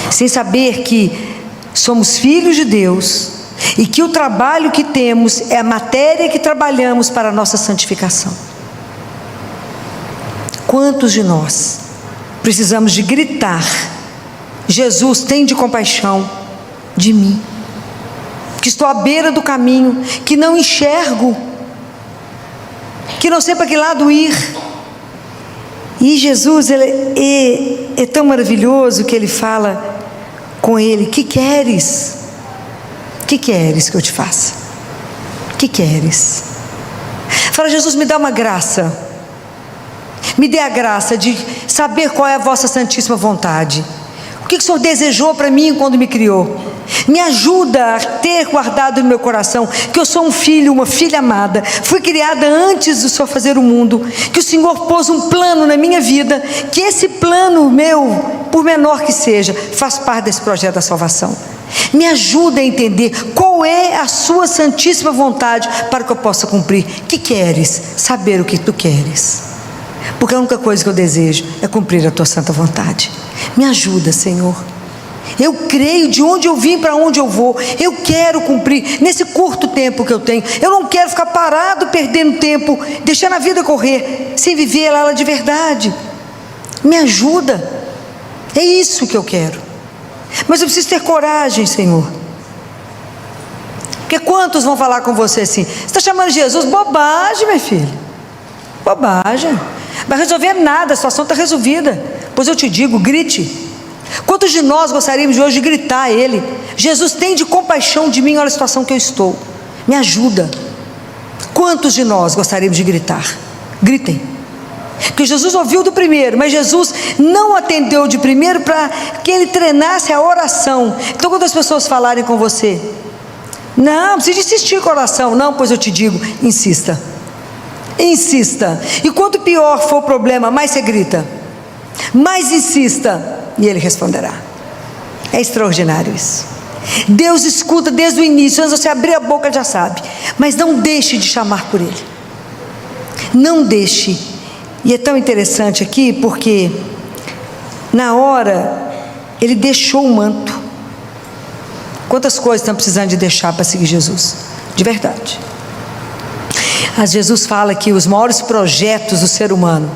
sem saber que somos filhos de Deus e que o trabalho que temos é a matéria que trabalhamos para a nossa santificação? Quantos de nós precisamos de gritar: Jesus, tem de compaixão de mim, que estou à beira do caminho, que não enxergo, que não sei para que lado ir. E Jesus, ele é tão maravilhoso que ele fala com ele: que queres? Que queres que eu te faça? Que queres? Fala: Jesus, me dá uma graça, me dê a graça de saber qual é a vossa santíssima vontade. O que o Senhor desejou para mim quando me criou? Me ajuda a ter guardado no meu coração que eu sou um filho, uma filha amada, fui criada antes do Senhor fazer o mundo, que o Senhor pôs um plano na minha vida, que esse plano meu, por menor que seja, faz parte desse projeto da salvação. Me ajuda a entender qual é a sua santíssima vontade para que eu possa cumprir. Que queres? Saber o que tu queres, porque a única coisa que eu desejo é cumprir a tua santa vontade. Me ajuda, Senhor. Eu creio de onde eu vim para onde eu vou. Eu quero cumprir nesse curto tempo que eu tenho. Eu não quero ficar parado, perdendo tempo, deixando a vida correr, sem viver ela de verdade. Me ajuda. É isso que eu quero. Mas eu preciso ter coragem, Senhor. Porque quantos vão falar com você assim: você está chamando Jesus? Bobagem, meu filho. Bobagem. Não vai resolver nada, a situação está resolvida. Pois eu te digo, grite. Quantos de nós gostaríamos de hoje de gritar a Ele: Jesus, tem de compaixão de mim, olha a situação que eu estou, me ajuda. Quantos de nós gostaríamos de gritar? Gritem. Porque Jesus ouviu do primeiro, mas Jesus não atendeu de primeiro para que Ele treinasse a oração. Então quando as pessoas falarem com você: não, precisa insistir com a oração. Não, pois eu te digo, insista. Insista. E quanto pior for o problema, mais você grita, mais insista, e Ele responderá. É extraordinário isso. Deus escuta desde o início, antes de você abrir a boca já sabe. Mas não deixe de chamar por Ele. Não deixe. E é tão interessante aqui, porque na hora Ele deixou o manto. Quantas coisas estão precisando de deixar para seguir Jesus? De verdade. Jesus fala que os maiores projetos do ser humano,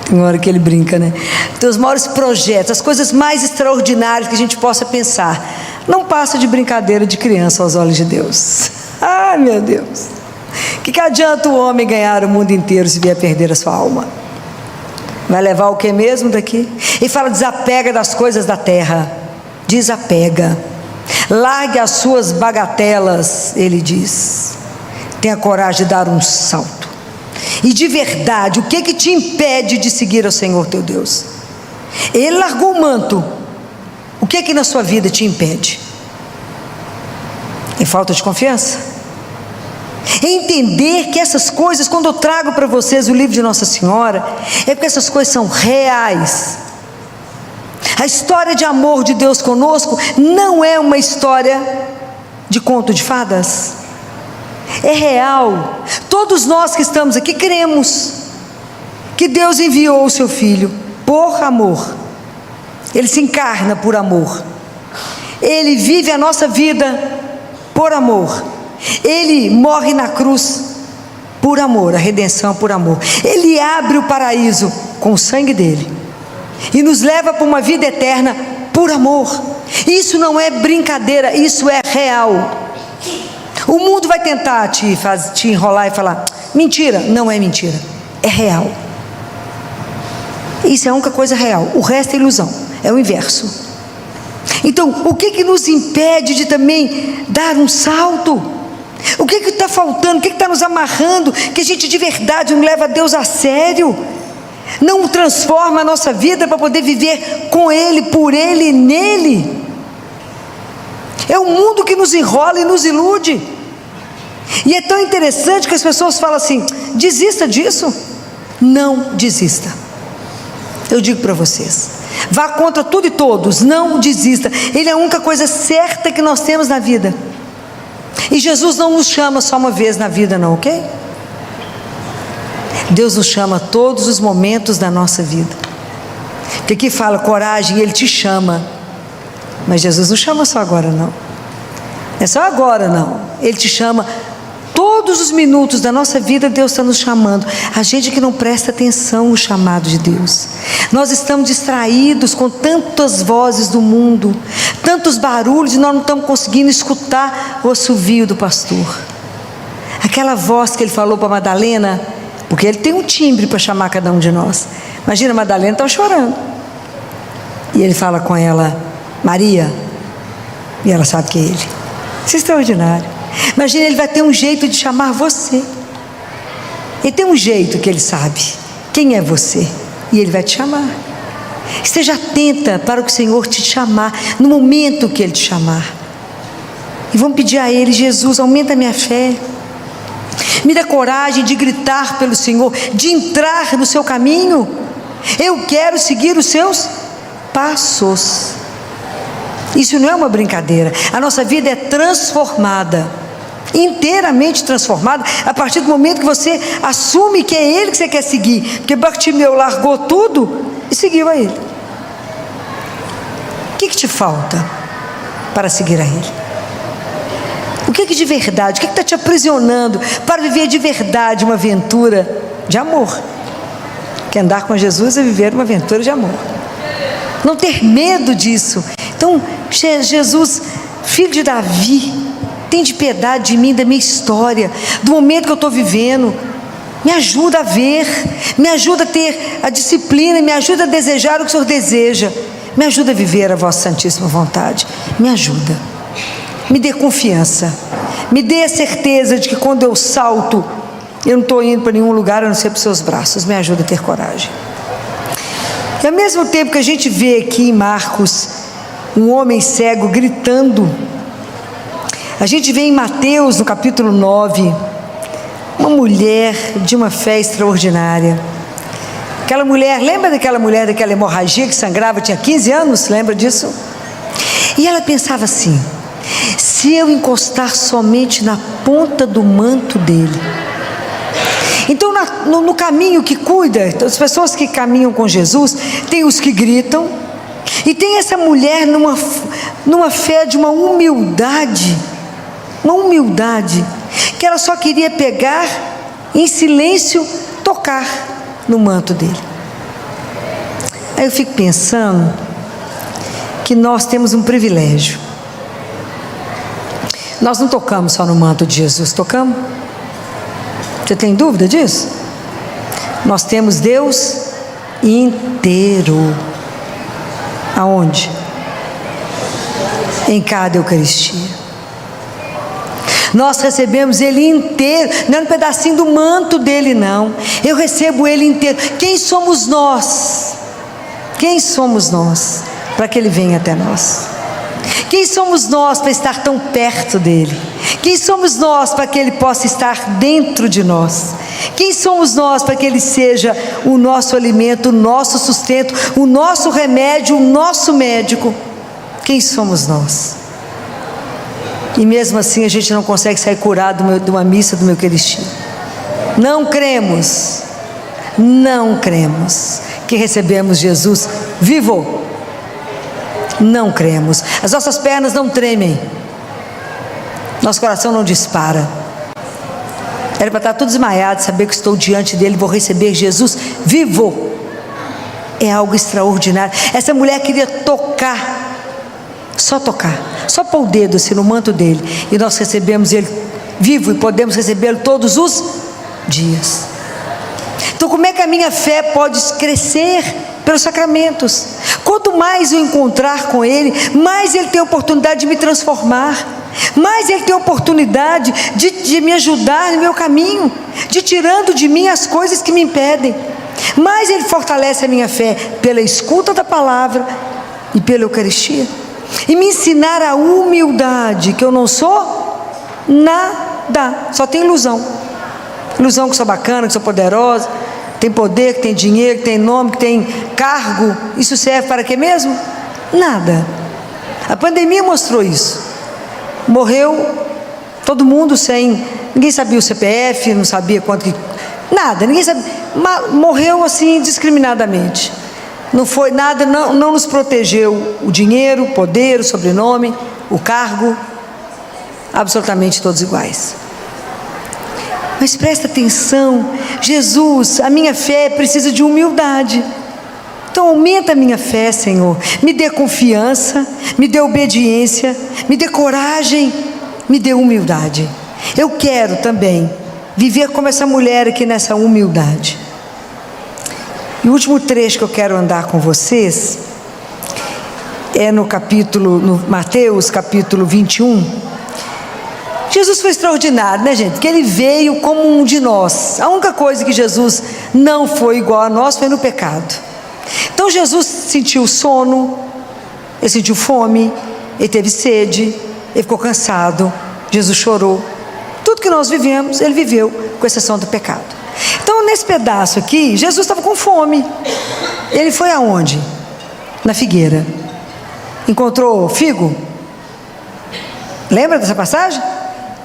tem uma hora que ele brinca, né? Tem os maiores projetos, as coisas mais extraordinárias que a gente possa pensar, não passa de brincadeira de criança aos olhos de Deus. Ah, meu Deus! Que adianta o homem ganhar o mundo inteiro se vier perder a sua alma? Vai levar o que mesmo daqui? Ele fala: desapega das coisas da terra. Desapega. Largue as suas bagatelas, ele diz. Tenha coragem de dar um salto. E de verdade, o que te impede de seguir ao Senhor teu Deus? Ele largou o manto. O que na sua vida te impede? É falta de confiança? É entender que essas coisas, quando eu trago para vocês o livro de Nossa Senhora, é porque essas coisas são reais. A história de amor de Deus conosco não é uma história de conto de fadas. É real. Todos nós que estamos aqui cremos que Deus enviou o seu Filho por amor. Ele se encarna por amor. Ele vive a nossa vida por amor. Ele morre na cruz por amor, a redenção por amor. Ele abre o paraíso com o sangue dele e nos leva para uma vida eterna por amor. Isso não é brincadeira, isso é real. O mundo vai tentar te enrolar e falar: mentira. Não é mentira, é real. Isso é a única coisa real, o resto é ilusão, é o inverso. Então, o que nos impede de também dar um salto? O que está faltando? O que está nos amarrando? Que a gente de verdade não leva Deus a sério, não transforma a nossa vida para poder viver com Ele, por Ele e nele. É o mundo que nos enrola e nos ilude. E é tão interessante que as pessoas falam assim: desista disso. Não desista. Eu digo para vocês, vá contra tudo e todos, não desista. Ele é a única coisa certa que nós temos na vida. E Jesus não nos chama só uma vez na vida não, ok? Deus nos chama todos os momentos da nossa vida. Porque aqui fala coragem, Ele te chama. Mas Jesus não chama só agora não. É só agora não. Ele te chama todos os minutos da nossa vida. Deus está nos chamando. A gente que não presta atenção no chamado de Deus. Nós estamos distraídos com tantas vozes do mundo, tantos barulhos, e nós não estamos conseguindo escutar o assovio do pastor. Aquela voz que ele falou para Madalena, porque ele tem um timbre para chamar cada um de nós. Imagina, Madalena estava chorando. E ele fala com ela: Maria. E ela sabe que é ele. Isso é extraordinário. Imagina, ele vai ter um jeito de chamar você. Ele tem um jeito que ele sabe quem é você, e ele vai te chamar. Esteja atenta para o que o Senhor te chamar, no momento que Ele te chamar. E vamos pedir a Ele: Jesus, aumenta a minha fé, me dá coragem de gritar pelo Senhor, de entrar no seu caminho. Eu quero seguir os seus passos. Isso não é uma brincadeira. A nossa vida é transformada, inteiramente transformada, a partir do momento que você assume que é Ele que você quer seguir. Porque Bartimeu largou tudo e seguiu a Ele. O que te falta para seguir a Ele? O que de verdade, o que está te aprisionando para viver de verdade uma aventura de amor? Que andar com Jesus é viver uma aventura de amor. Não ter medo disso. Então, Jesus, filho de Davi, tem de piedade de mim, da minha história, do momento que eu estou vivendo. Me ajuda a ver, me ajuda a ter a disciplina, me ajuda a desejar o que o Senhor deseja, me ajuda a viver a vossa santíssima vontade. Me ajuda, me dê confiança, me dê a certeza de que quando eu salto, eu não estou indo para nenhum lugar a não ser para os seus braços. Me ajuda a ter coragem. E ao mesmo tempo que a gente vê aqui em Marcos um homem cego gritando, a gente vê em Mateus, no capítulo 9, uma mulher de uma fé extraordinária. Aquela mulher, lembra daquela mulher, daquela hemorragia que sangrava, tinha 15 anos, lembra disso? E ela pensava assim: se eu encostar somente na ponta do manto dele. Então no caminho que cuida, as pessoas que caminham com Jesus, tem os que gritam, e tem essa mulher numa fé de uma humildade, que ela só queria pegar, em silêncio, tocar no manto dele. Aí eu fico pensando que nós temos um privilégio. Nós não tocamos só no manto de Jesus, tocamos? Você tem dúvida disso? Nós temos Deus inteiro. Aonde? Em cada Eucaristia. Nós recebemos Ele inteiro, não é um pedacinho do manto dele não. Eu recebo Ele inteiro. Quem somos nós? Quem somos nós para que Ele venha até nós? Quem somos nós para estar tão perto dEle? Quem somos nós para que Ele possa estar dentro de nós? Quem somos nós para que Ele seja o nosso alimento, o nosso sustento, o nosso remédio, o nosso médico? Quem somos nós? E mesmo assim a gente não consegue sair curado de uma missa do Eucaristia. Não cremos que recebemos Jesus vivo. Não cremos. As nossas pernas não tremem, nosso coração não dispara. Era para estar tudo desmaiado, saber que estou diante dele, vou receber Jesus vivo. É algo extraordinário. Essa mulher queria tocar, só pôr o dedo assim no manto dele, e nós recebemos ele vivo, e podemos recebê-lo todos os dias. Então como é que a minha fé pode crescer? Pelos sacramentos. Quanto mais eu encontrar com Ele, mais Ele tem a oportunidade de me transformar. mais Ele tem oportunidade de me ajudar no meu caminho, de tirando de mim as coisas que me impedem. Mais Ele fortalece a minha fé pela escuta da palavra e pela Eucaristia, e me ensinar a humildade, que eu não sou nada, só tenho ilusão que sou bacana, que sou poderosa, tem poder, que tem dinheiro, que tem nome, que tem cargo. Isso serve para quê mesmo? Nada. A pandemia mostrou isso. Morreu todo mundo sem, ninguém sabia o CPF, não sabia quanto que, nada, ninguém sabia, morreu assim indiscriminadamente. Não foi nada, não nos protegeu o dinheiro, o poder, o sobrenome, o cargo, absolutamente todos iguais. Mas presta atenção, Jesus, a minha fé precisa de humildade. Então aumenta a minha fé, Senhor, me dê confiança, me dê obediência, me dê coragem, me dê humildade. Eu quero também viver como essa mulher aqui nessa humildade. E o último trecho que eu quero andar com vocês é no Mateus capítulo 21. Jesus foi extraordinário, né, gente? Porque Ele veio como um de nós. A única coisa que Jesus não foi igual a nós foi no pecado. Então Jesus sentiu sono, Ele sentiu fome, Ele teve sede, Ele ficou cansado, Jesus chorou. Tudo que nós vivemos, Ele viveu, com exceção do pecado. Então nesse pedaço aqui, Jesus estava com fome. Ele foi aonde? Na figueira. Encontrou figo? Lembra dessa passagem?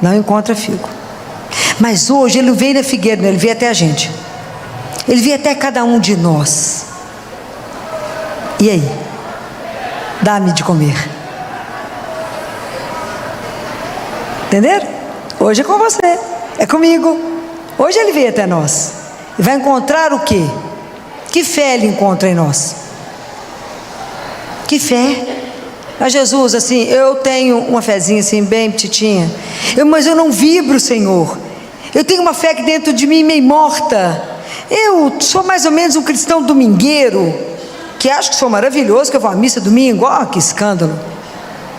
Não encontra figo. Mas hoje Ele veio na figueira, Ele veio até a gente. Ele veio até cada um de nós. E aí? Dá-me de comer. Entenderam? Hoje é com você, é comigo. Hoje Ele veio até nós. E vai encontrar o quê? Que fé Ele encontra em nós? Que fé? A Jesus, assim, eu tenho uma fezinha assim, bem petitinha, mas eu não vibro, Senhor. Eu tenho uma fé que dentro de mim meio morta. Eu sou mais ou menos um cristão domingueiro, que acho que sou maravilhoso, que eu vou à missa domingo. Ó, que escândalo.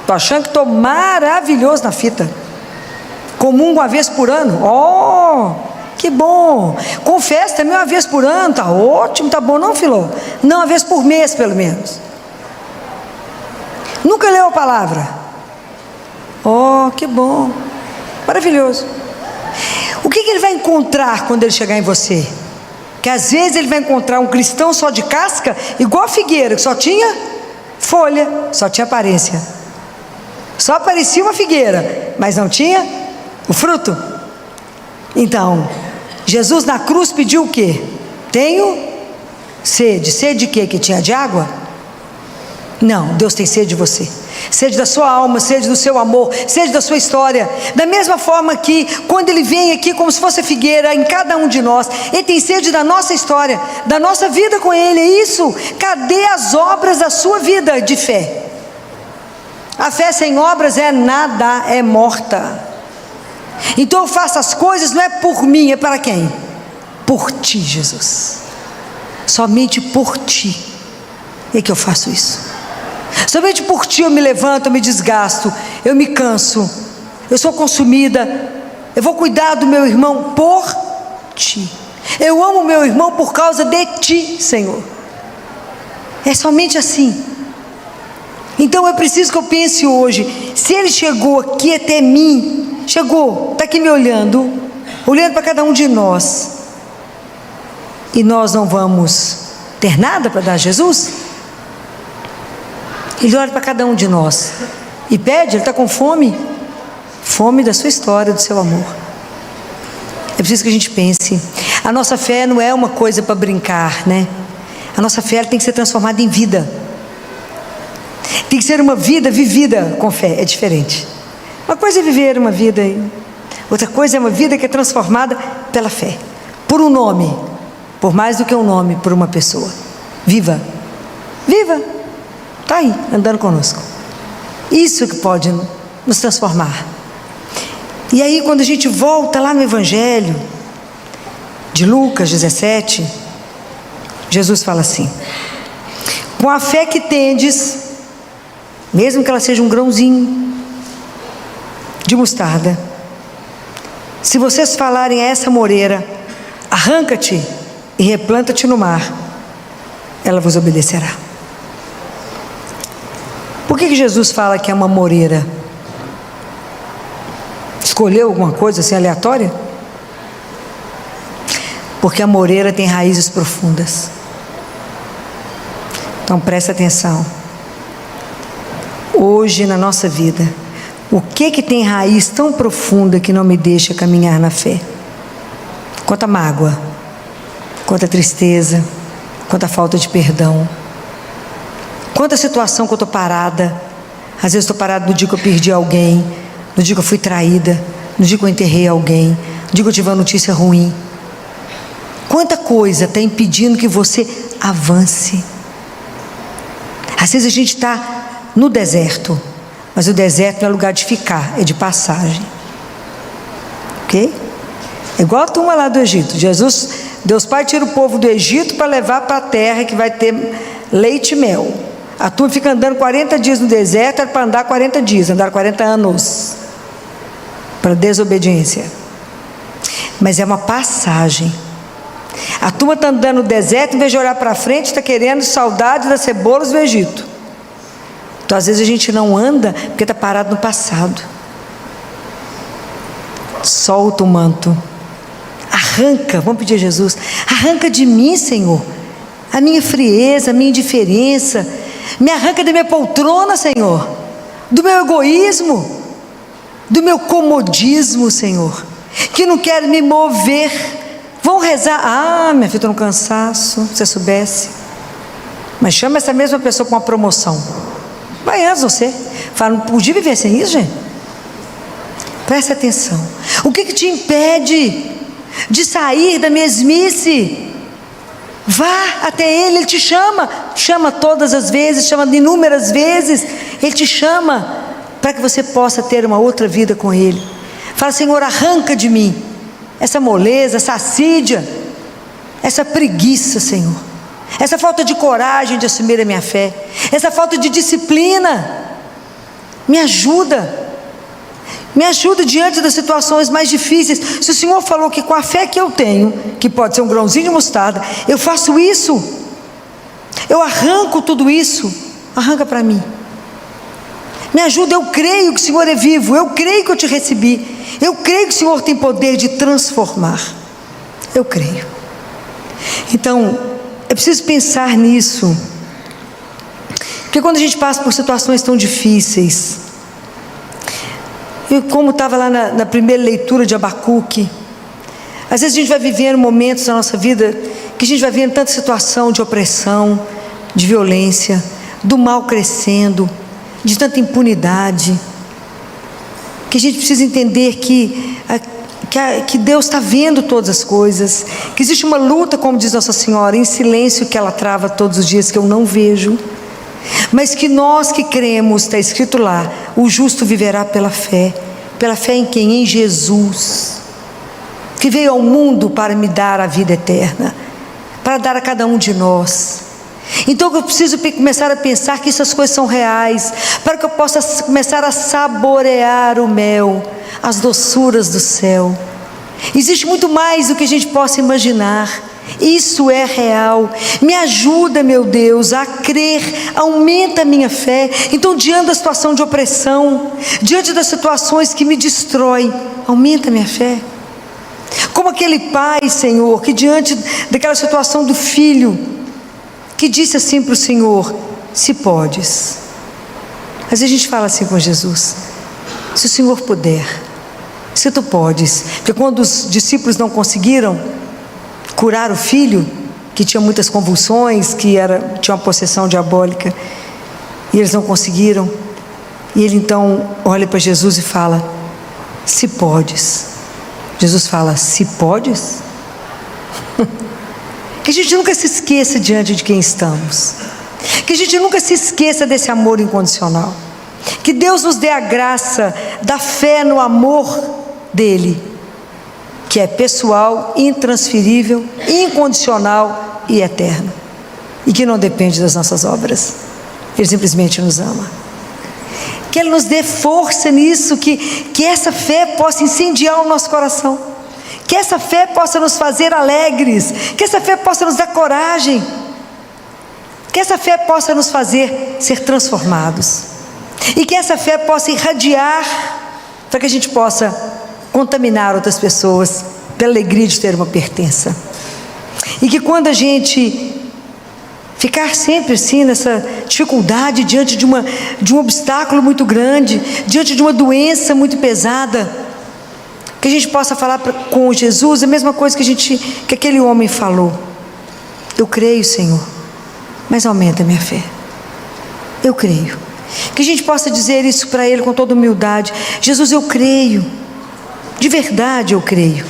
Estou achando que estou maravilhoso na fita. Comungo uma vez por ano. Ó, que bom. Confesso também uma vez por ano. Tá ótimo, tá bom, não, Filó? Não, uma vez por mês, pelo menos. Nunca leu a palavra? Oh, que bom, maravilhoso. O que Ele vai encontrar quando Ele chegar em você? Que às vezes Ele vai encontrar um cristão só de casca, igual a figueira, que só tinha folha, só tinha aparência. Só parecia uma figueira, mas não tinha o fruto. Então, Jesus na cruz pediu o quê? Tenho sede. Sede de quê? Que tinha de água? Não, Deus tem sede de você, sede da sua alma, sede do seu amor, sede da sua história. Da mesma forma que quando Ele vem aqui como se fosse a figueira em cada um de nós, Ele tem sede da nossa história, da nossa vida com Ele. É isso. Cadê as obras da sua vida de fé? A fé sem obras é nada, é morta. Então eu faço as coisas não é por mim, é para quem? Por Ti, Jesus. Somente por Ti é que eu faço isso. Somente por Ti eu me levanto, eu me desgasto, eu me canso, eu sou consumida. Eu vou cuidar do meu irmão por Ti. Eu amo o meu irmão por causa de Ti, Senhor. É somente assim. Então é preciso que eu pense hoje, se Ele chegou aqui até mim, chegou, está aqui me olhando para cada um de nós, e nós não vamos ter nada para dar a Jesus? Ele olha para cada um de nós e pede, Ele está com fome, fome da sua história, do seu amor. É preciso que a gente pense. A nossa fé não é uma coisa para brincar, né? A nossa fé tem que ser transformada em vida. Tem que ser uma vida vivida com fé, é diferente. Uma coisa é viver uma vida, outra coisa é uma vida que é transformada pela fé, por um nome, por mais do que um nome, por uma pessoa. Viva, viva. Está aí, andando conosco. Isso que pode nos transformar. E aí quando a gente volta lá no Evangelho de Lucas 17, Jesus fala assim: com a fé que tendes, mesmo que ela seja um grãozinho, de mostarda, se vocês falarem a essa moreira, arranca-te e replanta-te no mar, ela vos obedecerá. Por que Jesus fala que é uma moreira? Escolheu alguma coisa assim aleatória? Porque a moreira tem raízes profundas. Então presta atenção. Hoje na nossa vida, o que tem raiz tão profunda que não me deixa caminhar na fé? Quanta mágoa, quanta tristeza, quanta falta de perdão, quanta situação que eu estou parada. Às vezes estou parada no dia que eu perdi alguém, no dia que eu fui traída, no dia que eu enterrei alguém, no dia que eu tive uma notícia ruim. Quanta coisa está impedindo que você avance. Às vezes a gente está no deserto, mas o deserto não é lugar de ficar, é de passagem. Ok? É igual a turma lá do Egito. Deus Pai tira o povo do Egito para levar para a terra que vai ter leite e mel. A turma fica andando 40 dias no deserto, era para andar 40 dias, andar 40 anos, para desobediência. Mas é uma passagem. A turma está andando no deserto, em vez de olhar para frente, está querendo saudade das cebolas do Egito. Então às vezes a gente não anda porque está parado no passado. Solta o manto, arranca, vamos pedir a Jesus, arranca de mim, Senhor, a minha frieza, a minha indiferença, me arranca da minha poltrona, Senhor, do meu egoísmo, do meu comodismo, Senhor, que não quero me mover. Vão rezar, minha filha, estou no cansaço, se você soubesse. Mas chama essa mesma pessoa para uma promoção, vai antes você, fala, não podia viver sem isso, gente. Presta atenção, o que te impede de sair da mesmice? Vá até Ele, Ele te chama todas as vezes, chama inúmeras vezes, Ele te chama para que você possa ter uma outra vida com Ele. Fala, Senhor, arranca de mim essa moleza, essa assídia, essa preguiça, Senhor, essa falta de coragem de assumir a minha fé, essa falta de disciplina. Me ajuda diante das situações mais difíceis. Se o Senhor falou que com a fé que eu tenho, que pode ser um grãozinho de mostarda, eu faço isso, eu arranco tudo isso, arranca para mim. Me ajuda, eu creio que o Senhor é vivo, eu creio que eu te recebi, eu creio que o Senhor tem poder de transformar, eu creio. Então, é preciso pensar nisso, porque quando a gente passa por situações tão difíceis, e como estava lá na primeira leitura de Abacuque, às vezes a gente vai vivendo momentos na nossa vida, que a gente vai vendo tanta situação de opressão, de violência, do mal crescendo, de tanta impunidade, que a gente precisa entender que Deus está vendo todas as coisas, que existe uma luta, como diz Nossa Senhora, em silêncio, que ela trava todos os dias, que eu não vejo, mas que nós que cremos, está escrito lá, o justo viverá pela fé em quem? Em Jesus, que veio ao mundo para me dar a vida eterna, para dar a cada um de nós. Então eu preciso começar a pensar que essas coisas são reais, para que eu possa começar a saborear o mel, as doçuras do céu. Existe muito mais do que a gente possa imaginar, isso é real. Me ajuda, meu Deus, a crer, aumenta a minha fé. Então, diante da situação de opressão, diante das situações que me destroem, aumenta a minha fé. Como aquele pai, Senhor, que diante daquela situação do filho, que disse assim para o Senhor, se podes. Às vezes a gente fala assim com Jesus, se o Senhor puder, se tu podes. Porque quando os discípulos não conseguiram curar o filho, que tinha muitas convulsões, tinha uma possessão diabólica, e eles não conseguiram, e ele então olha para Jesus e fala, se podes. Jesus fala, se podes? Que a gente nunca se esqueça diante de quem estamos, que a gente nunca se esqueça desse amor incondicional, que Deus nos dê a graça da fé no amor dele, que é pessoal, intransferível, incondicional e eterno, e que não depende das nossas obras. Ele simplesmente nos ama. que ela nos dê força nisso, que essa fé possa incendiar o nosso coração, que essa fé possa nos fazer alegres, que essa fé possa nos dar coragem, que essa fé possa nos fazer ser transformados, e que essa fé possa irradiar, para que a gente possa contaminar outras pessoas pela alegria de ter uma pertença. E que quando a gente ficar sempre assim nessa dificuldade, diante de um obstáculo muito grande, diante de uma doença muito pesada, que a gente possa falar com Jesus a mesma coisa que aquele homem falou: eu creio, Senhor, mas aumenta a minha fé. Eu creio. Que a gente possa dizer isso para Ele com toda humildade: Jesus, eu creio, de verdade eu creio,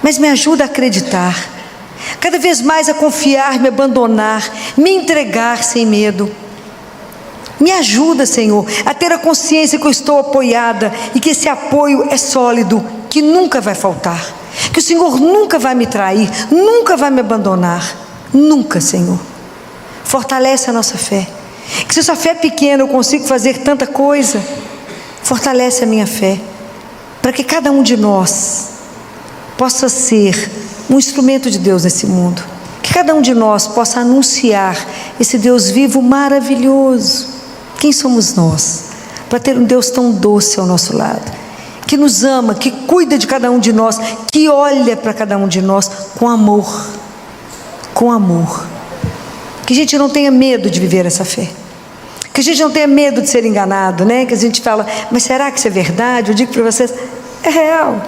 mas me ajuda a acreditar, cada vez mais a confiar, me abandonar, me entregar sem medo. Me ajuda, Senhor, a ter a consciência que eu estou apoiada e que esse apoio é sólido, que nunca vai faltar, que o Senhor nunca vai me trair, nunca vai me abandonar, nunca, Senhor. Fortalece a nossa fé, que se essa fé é pequena eu consigo fazer tanta coisa. Fortalece a minha fé, para que cada um de nós possa ser um instrumento de Deus nesse mundo, que cada um de nós possa anunciar esse Deus vivo maravilhoso. Quem somos nós para ter um Deus tão doce ao nosso lado, que nos ama, que cuida de cada um de nós, que olha para cada um de nós com amor, com amor. Que a gente não tenha medo de viver essa fé, que a gente não tenha medo de ser enganado, né? Que a gente fala, mas será que isso é verdade? Eu digo para vocês, é real.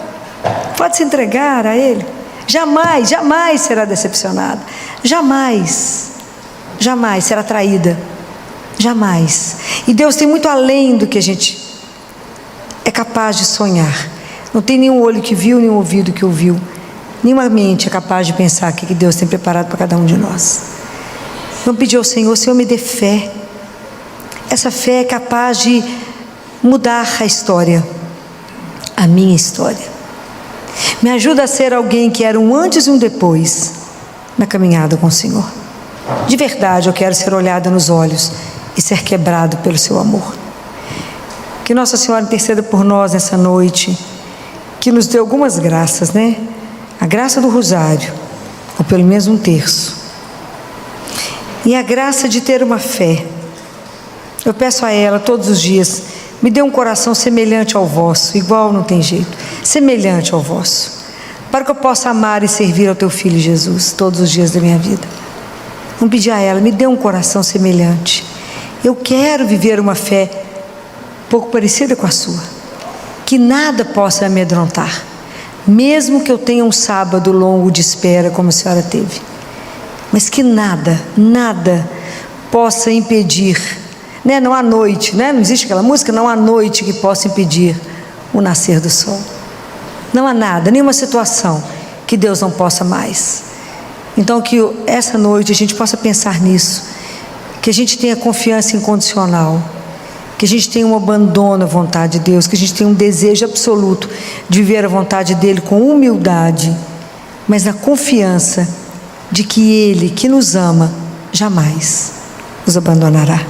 Pode se entregar a Ele, jamais, jamais será decepcionado, jamais, jamais será traída, jamais. E Deus tem muito além do que a gente é capaz de sonhar. Não tem nenhum olho que viu, nenhum ouvido que ouviu, nenhuma mente é capaz de pensar o que Deus tem preparado para cada um de nós. Vamos pedir ao Senhor: Senhor, me dê fé. Essa fé é capaz de mudar a história, a minha história. Me ajuda a ser alguém que era um antes e um depois na caminhada com o Senhor. De verdade eu quero ser olhada nos olhos e ser quebrado pelo seu amor. Que Nossa Senhora interceda por nós nessa noite, que nos dê algumas graças, né? A graça do rosário, ou pelo menos um terço, e a graça de ter uma fé. Eu peço a ela todos os dias: me dê um coração semelhante ao vosso, igual não tem jeito, semelhante ao vosso, para que eu possa amar e servir ao teu Filho Jesus todos os dias da minha vida. Vamos pedir a ela: me dê um coração semelhante. Eu quero viver uma fé um pouco parecida com a sua, que nada possa me amedrontar, mesmo que eu tenha um sábado longo de espera como a senhora teve, mas que nada, nada possa impedir, né? Não há noite, né? Não existe aquela música? Não há noite que possa impedir o nascer do sol. Não há nada, nenhuma situação que Deus não possa mais. Então que essa noite a gente possa pensar nisso, que a gente tenha confiança incondicional, que a gente tenha um abandono à vontade de Deus, que a gente tenha um desejo absoluto de viver a vontade dEle com humildade, mas na confiança de que Ele, que nos ama, jamais nos abandonará.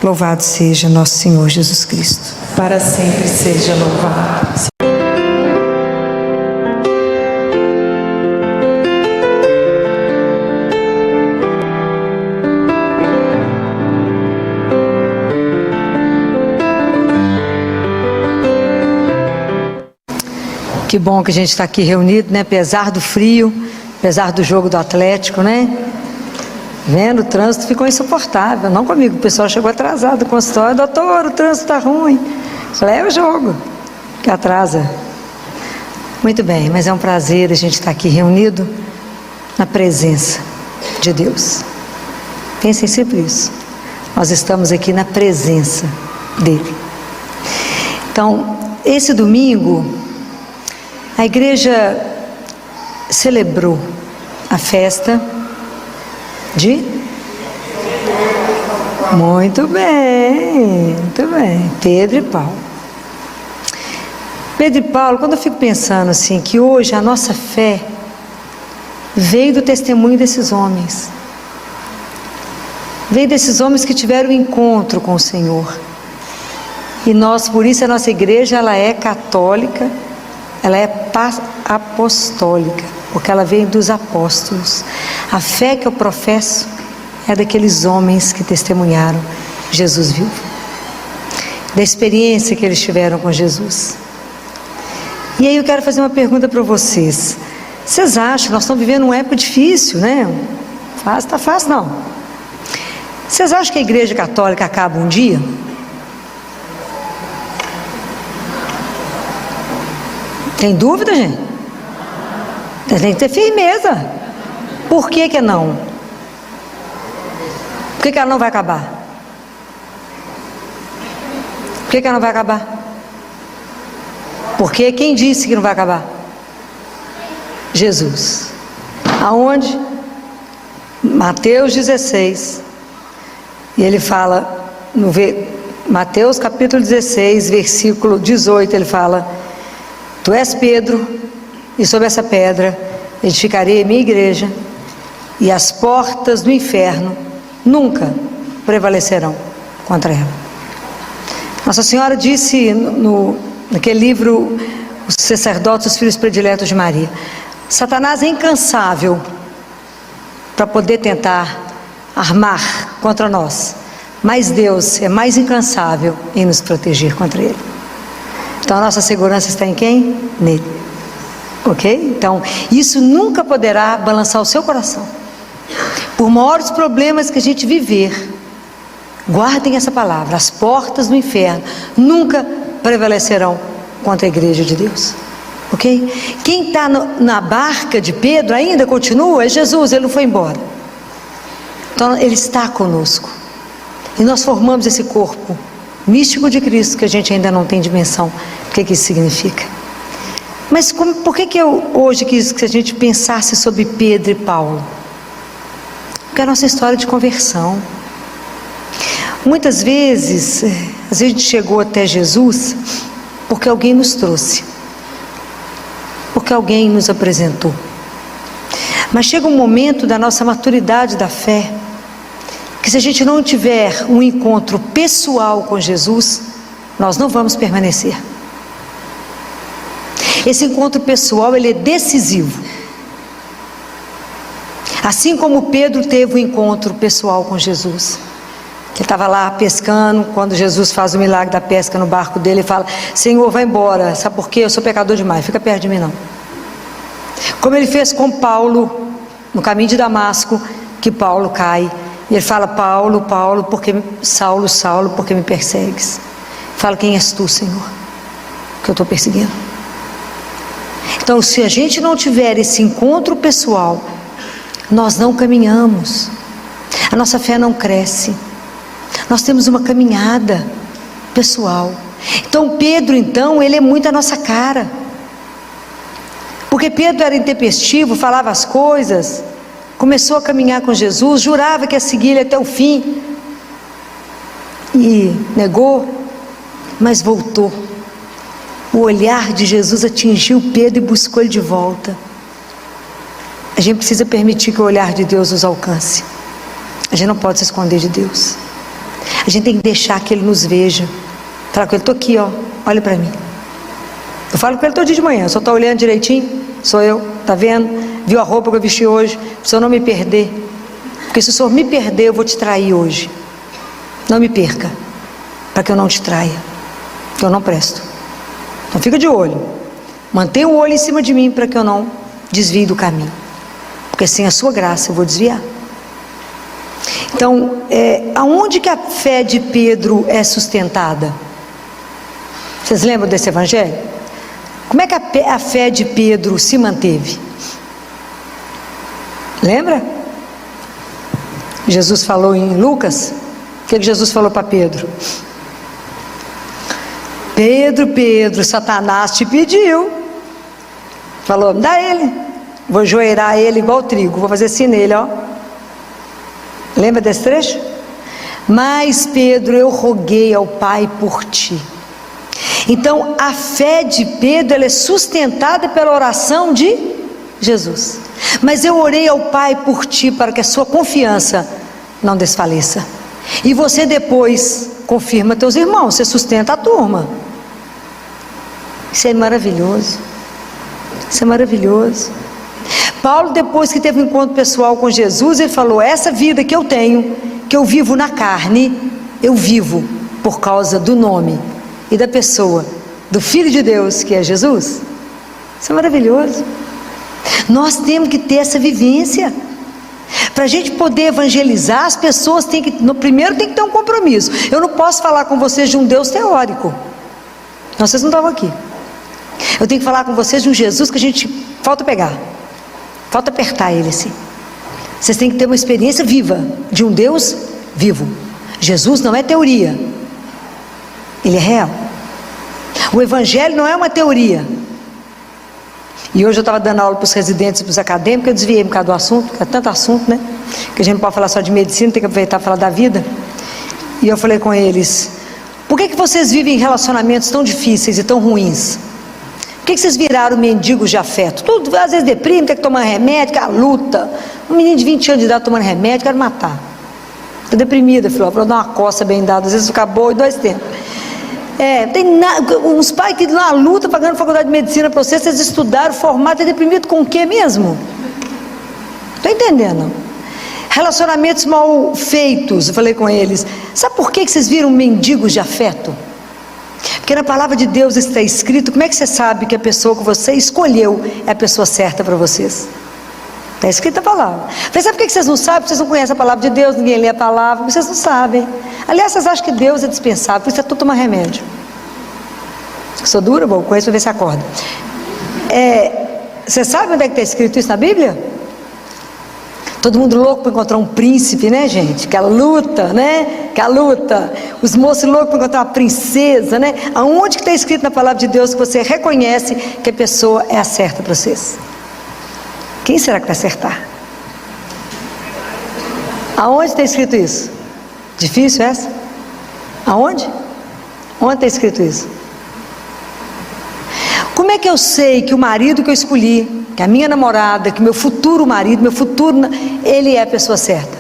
Louvado seja nosso Senhor Jesus Cristo. Para sempre seja louvado. Que bom que a gente está aqui reunido, né? Apesar do frio, apesar do jogo do Atlético, né? Vendo, o trânsito ficou insuportável. Não comigo, o pessoal chegou atrasado do consultório: doutor, o trânsito está ruim. Leva o jogo, que atrasa. Muito bem, mas é um prazer a gente estar aqui reunido na presença de Deus. Pensem sempre isso. Nós estamos aqui na presença dEle. Então, esse domingo, a igreja celebrou a festa de... Muito bem, Pedro e Paulo. Pedro e Paulo, quando eu fico pensando assim, que hoje a nossa fé veio do testemunho desses homens. Veio desses homens que tiveram um encontro com o Senhor. E nós, por isso, a nossa igreja, ela é católica, ela é apostólica, porque ela vem dos apóstolos. A fé que eu professo é daqueles homens que testemunharam Jesus vivo, da experiência que eles tiveram com Jesus. E aí eu quero fazer uma pergunta para vocês. Vocês acham, nós estamos vivendo uma época difícil, né? Fácil, tá fácil não. Vocês acham que a igreja católica acaba um dia? Tem dúvida, gente? Tem que ter firmeza. Por que que não? Por que que ela não vai acabar? Por que que ela não vai acabar? Porque quem disse que não vai acabar? Jesus. Aonde? Mateus 16. E ele fala, Mateus capítulo 16, versículo 18, ele fala: Tu és Pedro, e sobre essa pedra edificarei a minha igreja, e as portas do inferno nunca prevalecerão contra ela. Nossa Senhora disse naquele livro, Os Sacerdotes, os Filhos Prediletos de Maria: Satanás é incansável para poder tentar armar contra nós, mas Deus é mais incansável em nos proteger contra ele. Então a nossa segurança está em quem? Nele. Ok? Então isso nunca poderá balançar o seu coração. Por maiores problemas que a gente viver, guardem essa palavra: as portas do inferno nunca prevalecerão contra a igreja de Deus. Ok? Quem está na barca de Pedro ainda continua é Jesus, ele não foi embora. Então ele está conosco. E nós formamos esse corpo místico de Cristo que a gente ainda não tem dimensão do que isso significa. Mas por que eu hoje quis que a gente pensasse sobre Pedro e Paulo? Porque é a nossa história de conversão. Muitas vezes a gente chegou até Jesus porque alguém nos trouxe, porque alguém nos apresentou. Mas chega um momento da nossa maturidade da fé, que se a gente não tiver um encontro pessoal com Jesus, nós não vamos permanecer. Esse encontro pessoal, ele é decisivo. Assim como Pedro teve um encontro pessoal com Jesus. Ele estava lá pescando, quando Jesus faz o milagre da pesca no barco dele, ele fala: Senhor, vai embora, sabe por quê? Eu sou pecador demais, fica perto de mim não. Como ele fez com Paulo, no caminho de Damasco, que Paulo cai, e ele fala: Paulo, Paulo, Saulo, Saulo, por que me persegues? Fala: quem és tu, Senhor, que eu estou perseguindo? Então, se a gente não tiver esse encontro pessoal, nós não caminhamos, a nossa fé não cresce. Nós temos uma caminhada pessoal. Então Pedro, ele é muito a nossa cara, porque Pedro era intempestivo, falava as coisas, começou a caminhar com Jesus, jurava que ia seguir ele até o fim, e negou, mas voltou. O olhar de Jesus atingiu Pedro e buscou ele de volta. A gente precisa permitir que o olhar de Deus nos alcance. A gente não pode se esconder de Deus. A gente tem que deixar que Ele nos veja. Falar com Ele: estou aqui, ó, olha para mim. Eu falo com Ele todo dia de manhã: o senhor está olhando direitinho? Sou eu, está vendo? Viu a roupa que eu vesti hoje? Para o senhor não me perder, porque se o senhor me perder, eu vou te trair hoje. Não me perca, para que eu não te traia, que eu não presto. Então fica de olho, mantenha o olho em cima de mim, para que eu não desvie do caminho, porque sem a sua graça eu vou desviar. Então, aonde que a fé de Pedro é sustentada? Vocês lembram desse evangelho? Como é que a fé de Pedro se manteve? Lembra? Jesus falou em Lucas, o que Jesus falou para Pedro? Pedro, Pedro, Satanás te pediu. Falou: dá ele, vou joeirar ele igual trigo, vou fazer assim nele, ó. Lembra desse trecho? Mas Pedro, eu roguei ao Pai por ti. Então a fé de Pedro, ela é sustentada pela oração de Jesus. Mas eu orei ao Pai por ti, para que a sua confiança não desfaleça. E você depois confirma teus irmãos, você sustenta a turma. Isso é maravilhoso. Isso é maravilhoso. Paulo, depois que teve um encontro pessoal com Jesus, ele falou: essa vida que eu tenho, que eu vivo na carne, eu vivo por causa do nome e da pessoa do Filho de Deus, que é Jesus. Isso é maravilhoso. Nós temos que ter essa vivência. Para a gente poder evangelizar, as pessoas têm que, no primeiro tem que ter um compromisso. Eu não posso falar com vocês de um Deus teórico. Não, vocês não estavam aqui. Eu tenho que falar com vocês de um Jesus que a gente falta pegar, falta apertar ele assim. Vocês têm que ter uma experiência viva de um Deus vivo. Jesus não é teoria, ele é real. O Evangelho não é uma teoria. E hoje eu estava dando aula para os residentes e para os acadêmicos, eu desviei um bocado do assunto, porque é tanto assunto, né? Que a gente não pode falar só de medicina, tem que aproveitar para falar da vida. E eu falei com eles: por que vocês vivem relacionamentos tão difíceis e tão ruins? Por que vocês viraram mendigos de afeto? Tudo, às vezes deprime, tem que tomar remédio, que é a luta. Um menino de 20 anos de idade tomando remédio, quero matar. Estou deprimida, filho, vou dar uma coça bem dada, às vezes fica boa em 2 tempos. Uns pais que lá lutam, pagando faculdade de medicina para vocês estudaram, formaram, está deprimido com o quê mesmo? Estou entendendo. Relacionamentos mal feitos, eu falei com eles: sabe por que vocês viram mendigos de afeto? Porque na palavra de Deus está escrito. Como é que você sabe que a pessoa que você escolheu é a pessoa certa para vocês? Está escrito a palavra. Mas sabe por que vocês não sabem? Porque vocês não conhecem a palavra de Deus, ninguém lê a palavra, vocês não sabem. Aliás, vocês acham que Deus é dispensável, por isso é tudo tomar remédio. Sou dura, bom, conheço para ver se acorda. Você sabe onde é que está escrito isso na Bíblia? Todo mundo louco para encontrar um príncipe, né, gente? Que a luta, né? Que a luta. Os moços loucos para encontrar uma princesa, né? Aonde que está escrito na palavra de Deus que você reconhece que a pessoa é a certa para vocês? Quem será que vai acertar? Aonde está escrito isso? Difícil essa? Aonde? Onde está escrito isso? Como é que eu sei que o marido que eu escolhi, que a minha namorada, que meu futuro marido, ele é a pessoa certa?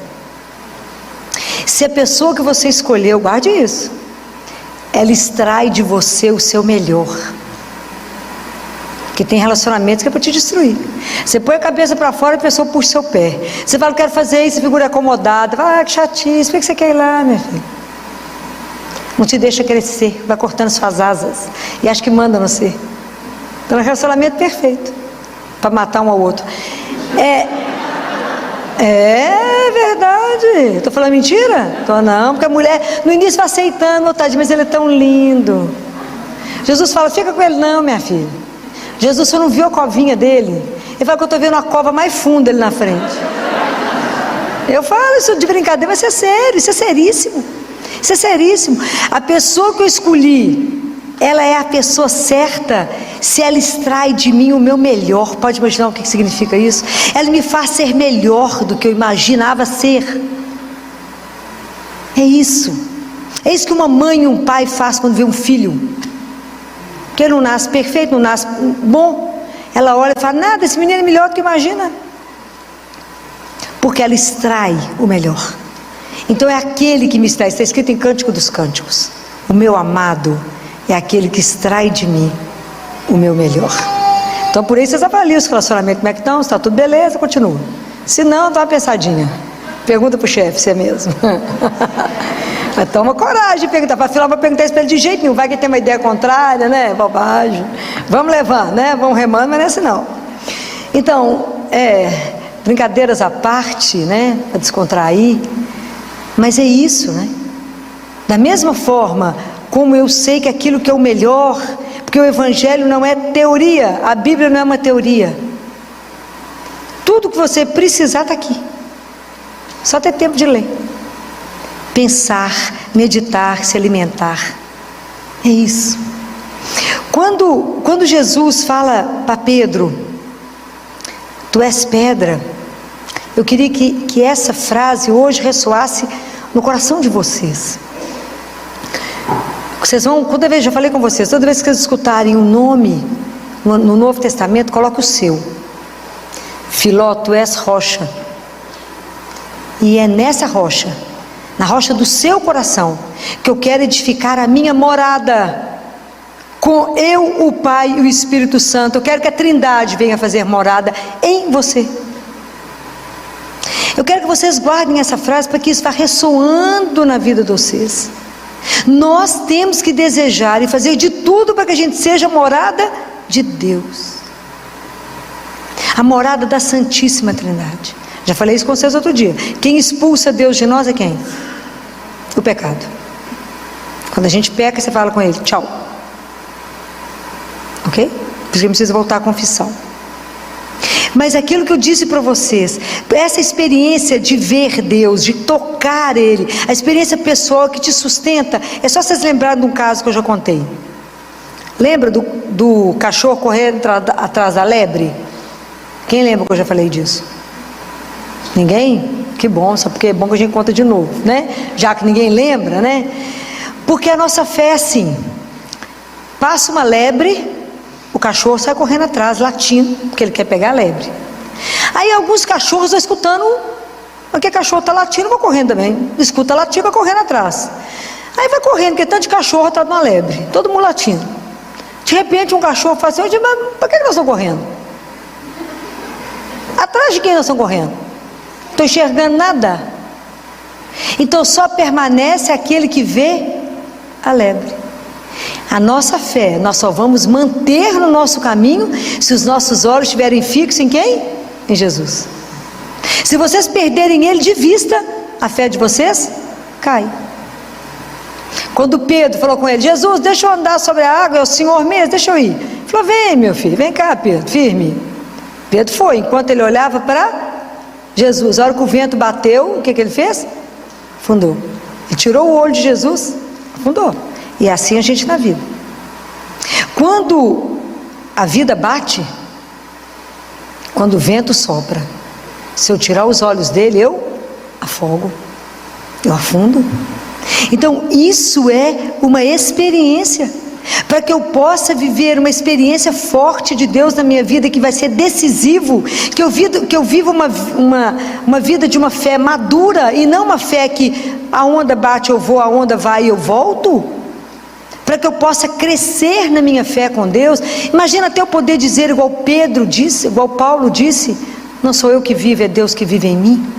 Se a pessoa que você escolheu, guarde isso, ela extrai de você o seu melhor. Porque tem relacionamentos que é para te destruir. Você põe a cabeça para fora e a pessoa puxa o seu pé. Você fala: quero fazer isso, figura acomodada. Que chatice, por que você quer ir lá, minha filha? Não te deixa crescer, vai cortando suas asas e acha que manda no você. Então é um relacionamento perfeito para matar um ao outro. É verdade. Estou falando mentira? Estou não, porque a mulher no início vai aceitando, vontade, mas ele é tão lindo. Jesus fala: fica com ele não, minha filha. Jesus, você não viu a covinha dele? Ele fala que eu estou vendo a cova mais funda ali na frente. Eu falo isso de brincadeira, mas isso é sério, isso é seríssimo. Isso é seríssimo. A pessoa que eu escolhi, ela é a pessoa certa se ela extrai de mim o meu melhor. Pode imaginar o que significa isso? Ela me faz ser melhor do que eu imaginava ser. É isso. É isso que uma mãe e um pai faz quando vê um filho que ele não nasce perfeito, não nasce bom. Ela olha e fala: nada, esse menino é melhor do que imagina. Porque ela extrai o melhor. Então é aquele que me extrai. Está escrito em Cântico dos Cânticos: o meu amado é aquele que extrai de mim o meu melhor. Então por isso vocês avaliam os relacionamentos. Como é que estão? Está tudo beleza? Continua. Se não, dá uma pensadinha. Pergunta para o chefe, você mesmo. Mas toma coragem de perguntar. Para afinal, não vou perguntar isso para ele de jeito nenhum. Vai que tem uma ideia contrária, né? Bobagem. Vamos levando, né? Vamos remando, mas não é assim não. Então, brincadeiras à parte, né? Para descontrair. Mas é isso, né? Da mesma forma como eu sei que aquilo que é o melhor, porque o Evangelho não é teoria, a Bíblia não é uma teoria. Tudo que você precisar está aqui. Só ter tempo de ler. Pensar, meditar, se alimentar. É isso. Quando Jesus fala para Pedro: tu és pedra, eu queria que essa frase hoje ressoasse no coração de vocês. Vocês vão, toda vez, já falei com vocês, toda vez que vocês escutarem um nome no Novo Testamento, coloque o seu. Filó, tu és rocha. E é nessa rocha na rocha do seu coração, que eu quero edificar a minha morada, com eu, o Pai e o Espírito Santo. Eu quero que a Trindade venha fazer morada em você. Eu quero que vocês guardem essa frase, para que isso vá ressoando na vida de vocês. Nós temos que desejar e fazer de tudo para que a gente seja morada de Deus, a morada da Santíssima Trindade. Já falei isso com vocês outro dia. Quem expulsa Deus de nós é quem? O pecado. Quando a gente peca, você fala com ele, tchau. Ok? Porque precisa voltar à confissão. Mas aquilo que eu disse para vocês, essa experiência de ver Deus, de tocar Ele, a experiência pessoal que te sustenta, é só vocês lembrarem de um caso que eu já contei. Lembra do cachorro correndo atrás da lebre? Quem lembra que eu já falei disso? Ninguém? Que bom, só porque é bom que a gente conta de novo, né? Já que ninguém lembra, né? Porque a nossa fé é assim: passa uma lebre, o cachorro sai correndo atrás, latindo, porque ele quer pegar a lebre. Aí alguns cachorros vão escutando, porque cachorro está latindo, vai correndo também. Escuta latir, vai correndo atrás. Aí vai correndo, porque tanto de cachorro atrás de uma lebre, todo mundo latindo. De repente um cachorro fala assim, mas por que nós estamos correndo? Atrás de quem nós estamos correndo? Não estou enxergando nada. Então só permanece aquele que vê a lebre. A nossa fé, nós só vamos manter no nosso caminho se os nossos olhos estiverem fixos em quem? Em Jesus. Se vocês perderem Ele de vista, a fé de vocês cai. Quando Pedro falou com ele, Jesus, deixa eu andar sobre a água, é o Senhor mesmo, deixa eu ir. Ele falou, vem meu filho, vem cá Pedro, firme. Pedro foi, enquanto ele olhava para Jesus. A hora que o vento bateu, o que ele fez? Afundou. Ele tirou o olho de Jesus, afundou. E é assim a gente na vida. Quando a vida bate, quando o vento sopra, se eu tirar os olhos dele, eu afogo, eu afundo. Então isso é uma experiência, para que eu possa viver uma experiência forte de Deus na minha vida, que vai ser decisivo, que eu viva uma vida de uma fé madura, e não uma fé que a onda bate eu vou, a onda vai eu volto, para que eu possa crescer na minha fé com Deus. Imagina até eu poder dizer igual Pedro disse, igual Paulo disse, não sou eu que vivo, é Deus que vive em mim.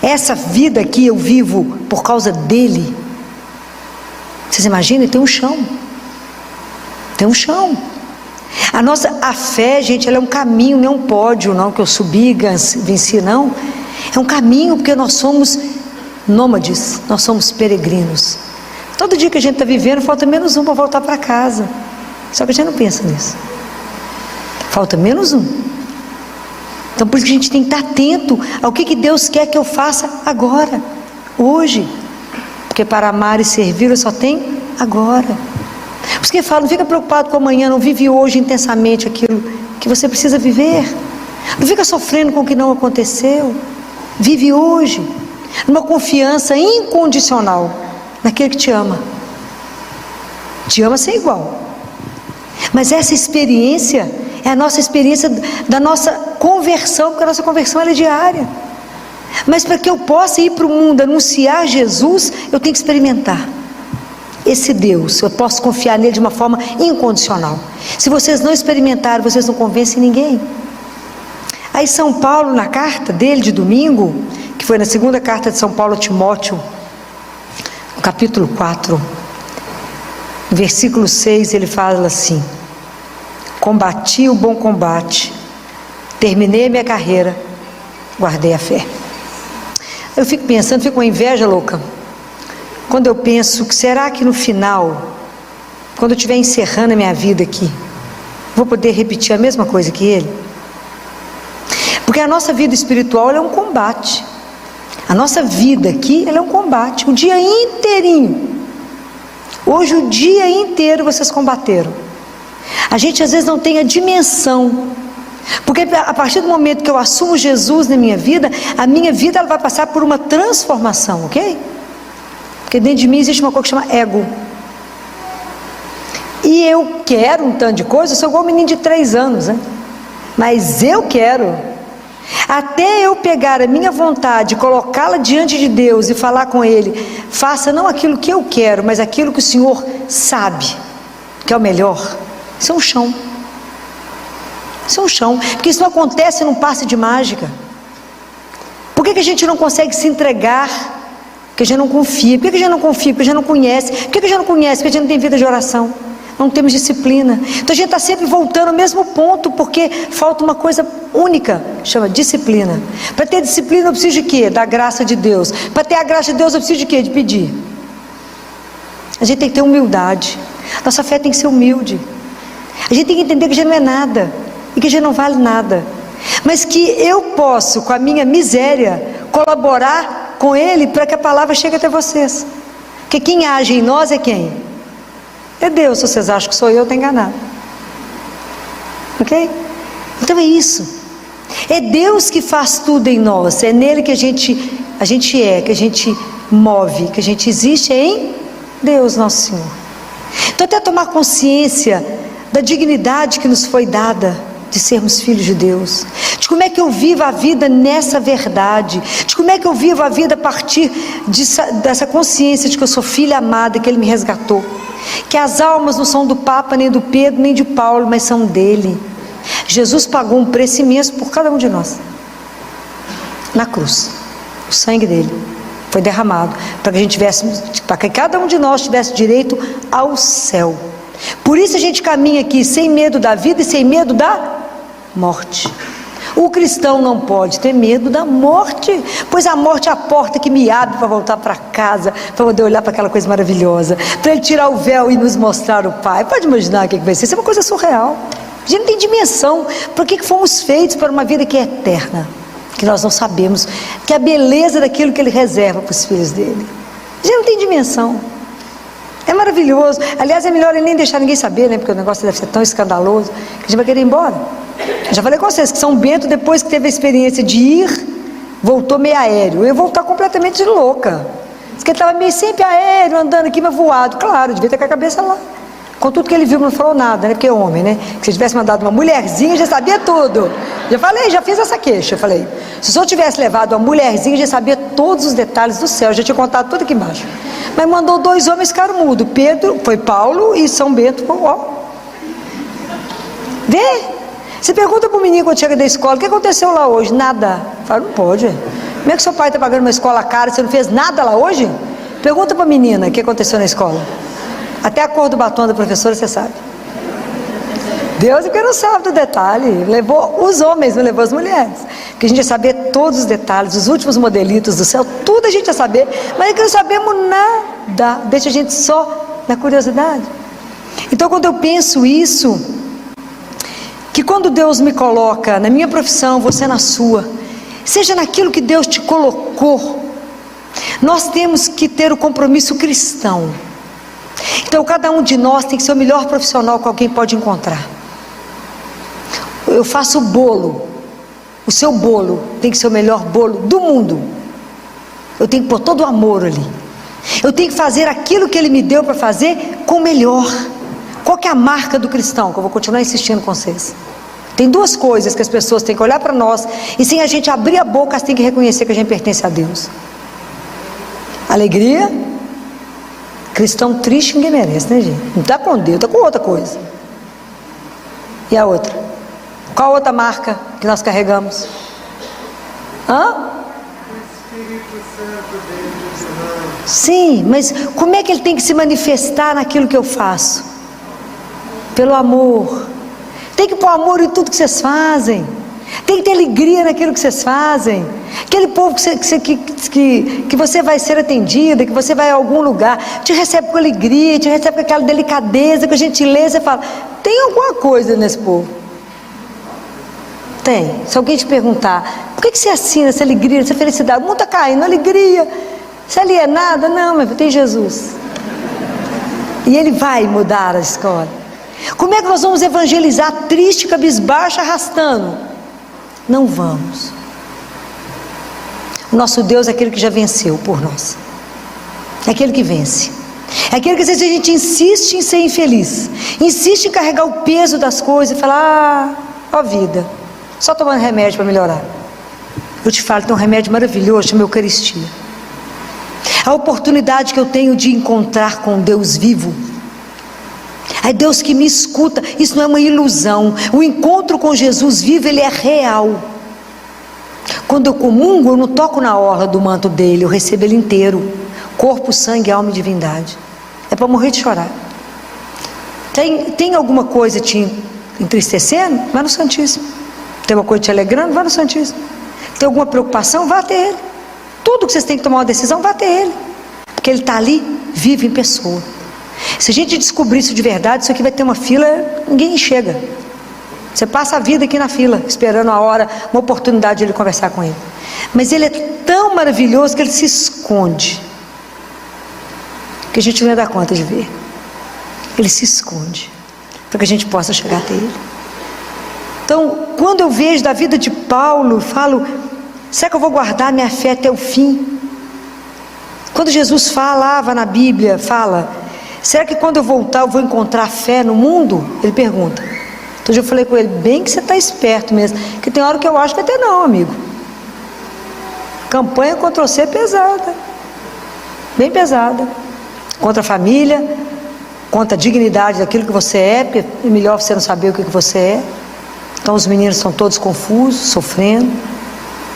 Essa vida aqui eu vivo por causa dele. Vocês imaginam? Tem um chão. Tem um chão. A fé, gente, ela é um caminho, não é um pódio, não, que eu subi e venci, não. É um caminho, porque nós somos nômades, nós somos peregrinos. Todo dia que a gente está vivendo, falta menos um para voltar para casa. Só que a gente não pensa nisso. Falta menos um. Então por isso que a gente tem que estar atento ao que Deus quer que eu faça agora, hoje. Porque para amar e servir eu só tenho agora. Por isso que fala, não fica preocupado com amanhã, não vive hoje intensamente aquilo que você precisa viver. Não fica sofrendo com o que não aconteceu. Vive hoje, numa confiança incondicional naquele que te ama. Te ama sem igual. Mas essa experiência é a nossa experiência da nossa conversão, porque a nossa conversão ela é diária. Mas para que eu possa ir para o mundo anunciar Jesus, eu tenho que experimentar esse Deus. Eu posso confiar nele de uma forma incondicional. Se vocês não experimentarem, vocês não convencem ninguém. Aí São Paulo, na carta dele de domingo, que foi na segunda carta de São Paulo a Timóteo, no capítulo 4, no versículo 6, ele fala assim: combati o bom combate, terminei a minha carreira, guardei a fé. Eu fico pensando, fico com inveja louca, quando eu penso que será que no final, quando eu estiver encerrando a minha vida aqui, vou poder repetir a mesma coisa que ele? Porque a nossa vida espiritual ela é um combate. A nossa vida aqui ela é um combate, o dia inteirinho. Hoje o dia inteiro vocês combateram. A gente às vezes não tem a dimensão, porque a partir do momento que eu assumo Jesus na minha vida, a minha vida ela vai passar por uma transformação, ok? Porque dentro de mim existe uma coisa que chama ego. E eu quero um tanto de coisa, eu sou igual um menino de 3 anos, né? Mas eu quero. Até eu pegar a minha vontade, colocá-la diante de Deus e falar com Ele, faça não aquilo que eu quero, mas aquilo que o Senhor sabe que é o melhor. Isso é um chão. Isso é um chão, porque isso não acontece num passe de mágica. Por que a gente não consegue se entregar? Porque a gente não confia. Por que a gente não confia? Porque a gente não conhece. Por que a gente não conhece? Porque a gente não tem vida de oração. Não temos disciplina. Então a gente está sempre voltando ao mesmo ponto, porque falta uma coisa única, chama disciplina. Para ter disciplina eu preciso de quê? Da graça de Deus. Para ter a graça de Deus eu preciso de quê? De pedir. A gente tem que ter humildade. Nossa fé tem que ser humilde. A gente tem que entender que a gente não é nada e que a gente não vale nada, mas que eu posso, com a minha miséria, colaborar com Ele para que a palavra chegue até vocês. Porque quem age em nós é quem? É Deus. Se vocês acham que sou eu, estou enganado. Ok? Então é isso. É Deus que faz tudo em nós. É nele que a gente é, que a gente move, que a gente existe, é em Deus nosso Senhor. Então até tomar consciência da dignidade que nos foi dada de sermos filhos de Deus, de como é que eu vivo a vida nessa verdade, de como é que eu vivo a vida a partir dessa consciência de que eu sou filha amada, que Ele me resgatou, que as almas não são do Papa, nem do Pedro, nem de Paulo, mas são dele. Jesus pagou um preço imenso por cada um de nós, na cruz. O sangue dele foi derramado para que a gente tivesse, para que cada um de nós tivesse direito ao céu. Por isso a gente caminha aqui sem medo da vida e sem medo da morte. O cristão não pode ter medo da morte, pois a morte é a porta que me abre para voltar para casa, para poder olhar para aquela coisa maravilhosa, para Ele tirar o véu e nos mostrar o Pai. Pode imaginar o que vai ser? Isso é uma coisa surreal. A gente não tem dimensão para que fomos feitos para uma vida que é eterna, que nós não sabemos, que é a beleza daquilo que Ele reserva para os filhos dele. A gente não tem dimensão. É maravilhoso. Aliás, é melhor Ele nem deixar ninguém saber, né? Porque o negócio deve ser tão escandaloso que a gente vai querer ir embora. Eu já falei com vocês que São Bento, depois que teve a experiência de ir, voltou meio aéreo. Eu ia voltar completamente louca. Diz que ele estava meio sempre aéreo, andando aqui, mas voado. Claro, devia ter com a cabeça lá. Com tudo que ele viu, não falou nada, né? Porque é homem, né? Que se tivesse mandado uma mulherzinha, já sabia tudo. Já falei, já fiz essa queixa. Eu falei, se o senhor tivesse levado uma mulherzinha, já sabia todos os detalhes do céu. Já tinha contado tudo aqui embaixo. Mas mandou 2 homens, ficaram mudo. Pedro, foi Paulo, e São Bento, ó. Vê? Você pergunta para o menino quando chega da escola, o que aconteceu lá hoje? Nada. Fala, não pode. Como é que seu pai está pagando uma escola cara, você não fez nada lá hoje? Pergunta para a menina o que aconteceu na escola. Até a cor do batom da professora você sabe. Deus é que não sabe do detalhe. Levou os homens, não levou as mulheres. Que a gente ia saber todos os detalhes, os últimos modelitos do céu, tudo a gente ia saber, mas é que não sabemos nada. Deixa a gente só na curiosidade. Então quando eu penso isso, que quando Deus me coloca na minha profissão, você na sua, seja naquilo que Deus te colocou, nós temos que ter o compromisso cristão. Então cada um de nós tem que ser o melhor profissional que alguém pode encontrar. Eu faço o bolo, o seu bolo tem que ser o melhor bolo do mundo. Eu tenho que pôr todo o amor ali. Eu tenho que fazer aquilo que Ele me deu para fazer com o melhor. Qual que é a marca do cristão? Que eu vou continuar insistindo com vocês. Tem 2 coisas que as pessoas têm que olhar para nós, e sem a gente abrir a boca, elas têm que reconhecer que a gente pertence a Deus. Alegria. Cristão triste ninguém merece, né, gente? Não está com Deus, está com outra coisa. E a outra? Qual a outra marca que nós carregamos? Hã? Sim, mas como é que Ele tem que se manifestar naquilo que eu faço? Pelo amor. Tem que pôr amor em tudo que vocês fazem. Tem que ter alegria naquilo que vocês fazem. Aquele povo que você vai ser atendida, que você vai a algum lugar, te recebe com alegria, te recebe com aquela delicadeza, com a gentileza. Você fala, tem alguma coisa nesse povo? Tem. Se alguém te perguntar, por que você assina essa alegria, essa felicidade? O mundo está caindo, alegria. Você ali é nada? Não, mas tem Jesus. E Ele vai mudar a escola. Como é que nós vamos evangelizar triste, cabisbaixo, arrastando? Não vamos. O nosso Deus é aquele que já venceu por nós. É aquele que vence. É aquele que às vezes a gente insiste em ser infeliz, insiste em carregar o peso das coisas e falar, ó vida, só tomando remédio para melhorar. Eu te falo, tem um remédio maravilhoso, chama Eucaristia. A oportunidade que eu tenho de encontrar com Deus vivo. É Deus que me escuta, isso não é uma ilusão. O encontro com Jesus vivo, ele é real. Quando eu comungo, eu não toco na orla do manto dele, eu recebo ele inteiro. Corpo, sangue, alma e divindade. É para morrer de chorar. Tem alguma coisa te entristecendo? Vá no Santíssimo. Tem alguma coisa te alegrando? Vá no Santíssimo. Tem alguma preocupação? Vá até ele. Tudo que vocês têm que tomar uma decisão, vá até ele. Porque ele está ali, vive em pessoa. Se a gente descobrir isso de verdade, isso aqui vai ter uma fila, ninguém chega. Você passa a vida aqui na fila, esperando a hora, uma oportunidade de ele conversar com ele. Mas ele é tão maravilhoso que ele se esconde, que a gente não ia dar conta de ver. Ele se esconde, para que a gente possa chegar até ele. Então, quando eu vejo da vida de Paulo, eu falo, será que eu vou guardar minha fé até o fim? Quando Jesus falava na Bíblia, fala, será que quando eu voltar eu vou encontrar fé no mundo? Ele pergunta. Então eu falei com ele, bem que você está esperto mesmo, que tem hora que eu acho que até não, amigo. Campanha contra você é pesada, bem pesada, contra a família, contra a dignidade daquilo que você é, porque é melhor você não saber o que você é. Então os meninos são todos confusos, sofrendo.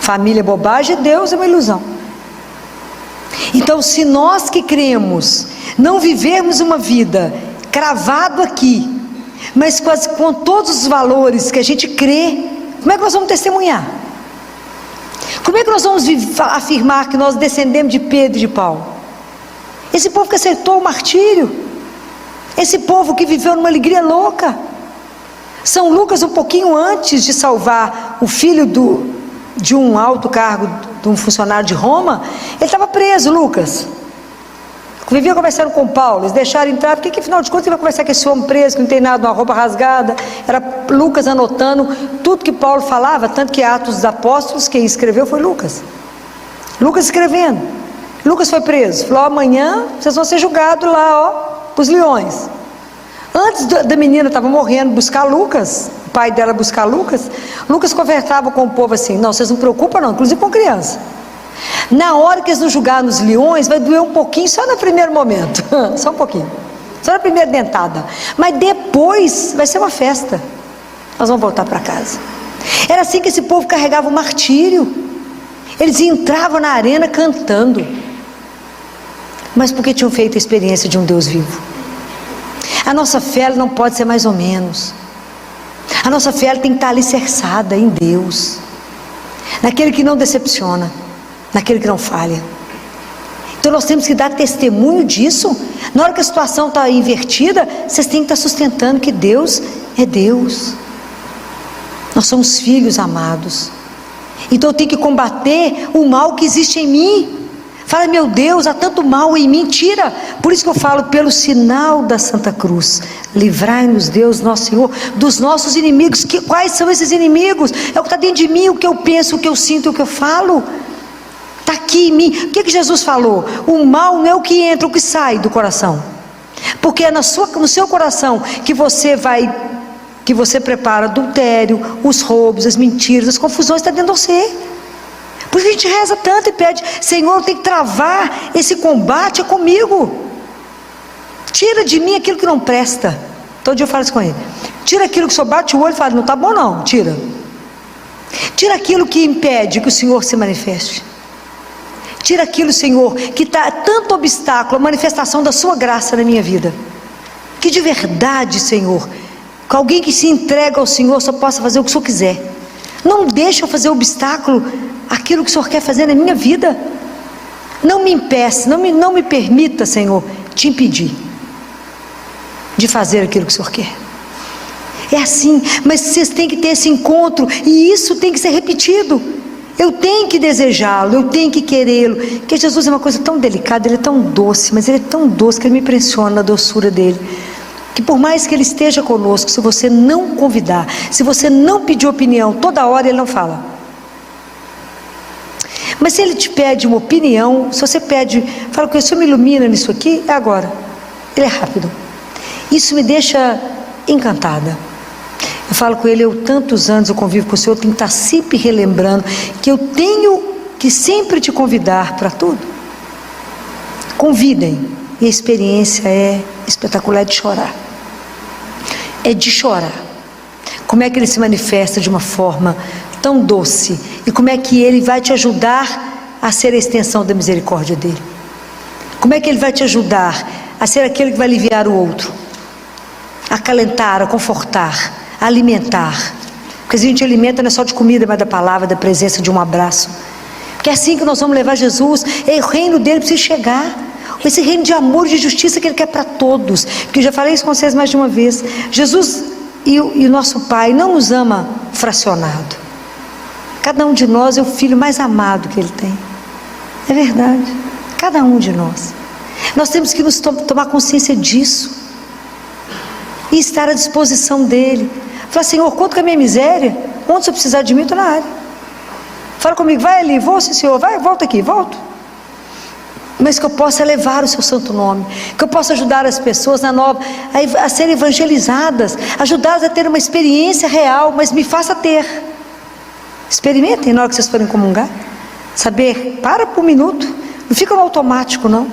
Família é bobagem, Deus é uma ilusão. Então, se nós que cremos não vivermos uma vida cravado aqui, mas com todos os valores que a gente crê, como é que nós vamos testemunhar? Como é que nós vamos afirmar que nós descendemos de Pedro e de Paulo? Esse povo que aceitou o martírio, esse povo que viveu numa alegria louca. São Lucas, um pouquinho antes de salvar o filho de um alto cargo, de um funcionário de Roma, ele estava preso, Lucas. Vivia conversando com Paulo, eles deixaram entrar, porque afinal de contas ele vai conversar com esse homem preso, que não tem nada, uma roupa rasgada. Era Lucas anotando tudo que Paulo falava, tanto que Atos dos Apóstolos, quem escreveu foi Lucas. Lucas escrevendo. Lucas foi preso, falou, amanhã vocês vão ser julgados lá, ó, para os leões. Antes da menina estava morrendo, buscar Lucas, o pai dela buscar Lucas, Lucas conversava com o povo assim, não, vocês não se preocupam não, inclusive com criança. Na hora que eles nos julgarem nos leões, vai doer um pouquinho, só no primeiro momento, só um pouquinho, só na primeira dentada, mas depois vai ser uma festa, nós vamos voltar para casa. Era assim que esse povo carregava o martírio, eles entravam na arena cantando, mas porque tinham feito a experiência de um Deus vivo. A nossa fé não pode ser mais ou menos, a nossa fé tem que estar alicerçada em Deus, naquele que não decepciona, naquele que não falha. Então nós temos que dar testemunho disso. Na hora que a situação está invertida, vocês têm que estar sustentando que Deus é Deus, nós somos filhos amados. Então eu tenho que combater o mal que existe em mim. Fala, meu Deus, há tanto mal em mim, tira. Por isso que eu falo, pelo sinal da Santa Cruz, livrai-nos Deus, nosso Senhor, dos nossos inimigos. Quais são esses inimigos? É o que está dentro de mim, o que eu penso, o que eu sinto, o que eu falo. Está aqui em mim. O que Jesus falou? O mal não é o que entra, o que sai do coração. Porque é no seu coração que você prepara adultério, os roubos, as mentiras, as confusões, está dentro de você. Por isso a gente reza tanto e pede, Senhor, tem que travar esse combate, é comigo. Tira de mim aquilo que não presta. Todo dia eu falo isso com ele. Tira aquilo que o Senhor bate o olho e fala, não está bom não, tira. Tira aquilo que impede que o Senhor se manifeste. Tira aquilo, Senhor, que está tanto obstáculo, a manifestação da sua graça na minha vida. Que de verdade, Senhor, que alguém que se entrega ao Senhor só possa fazer o que o Senhor quiser. Não deixa eu fazer obstáculo aquilo que o Senhor quer fazer na minha vida. Não me impeça, não me permita, Senhor, te impedir de fazer aquilo que o Senhor quer. É assim, mas vocês têm que ter esse encontro, e isso tem que ser repetido. Eu tenho que desejá-lo, eu tenho que querê-lo. Porque Jesus é uma coisa tão delicada, ele é tão doce, mas ele é tão doce que ele me impressiona a doçura dele. Que por mais que ele esteja conosco, se você não convidar, se você não pedir opinião, toda hora ele não fala. Mas se ele te pede uma opinião, se você pede, fala que o Senhor me ilumina nisso aqui, é agora. Ele é rápido. Isso me deixa encantada. Eu falo com ele, tantos anos eu convivo com o Senhor, eu tenho que estar sempre relembrando que eu tenho que sempre te convidar para tudo. Convidem. E a experiência é espetacular, é de chorar. É de chorar. Como é que ele se manifesta de uma forma tão doce? E como é que ele vai te ajudar a ser a extensão da misericórdia dele? Como é que ele vai te ajudar a ser aquele que vai aliviar o outro? A acalentar, a confortar, a alimentar. Porque a gente alimenta não é só de comida, mas da palavra, da presença, de um abraço. Porque é assim que nós vamos levar Jesus. É o reino dele precisa chegar. Esse reino de amor e de justiça que ele quer para todos. Porque eu já falei isso com vocês mais de uma vez. Jesus e o nosso Pai não nos ama fracionado. Cada um de nós é o filho mais amado que ele tem. É verdade. Cada um de nós. Nós temos que nos tomar consciência disso. E estar à disposição dele. Falar, Senhor, conta com a minha miséria. Onde você precisar de mim, eu estou na área. Fala comigo, vai ali, vou sim, Senhor, vai, volta aqui, volto. Mas que eu possa levar o seu santo nome, que eu possa ajudar as pessoas a serem evangelizadas, ajudá-las a ter uma experiência real, mas me faça ter. Experimentem na hora que vocês forem comungar, saber, para por um minuto, não fica no automático não,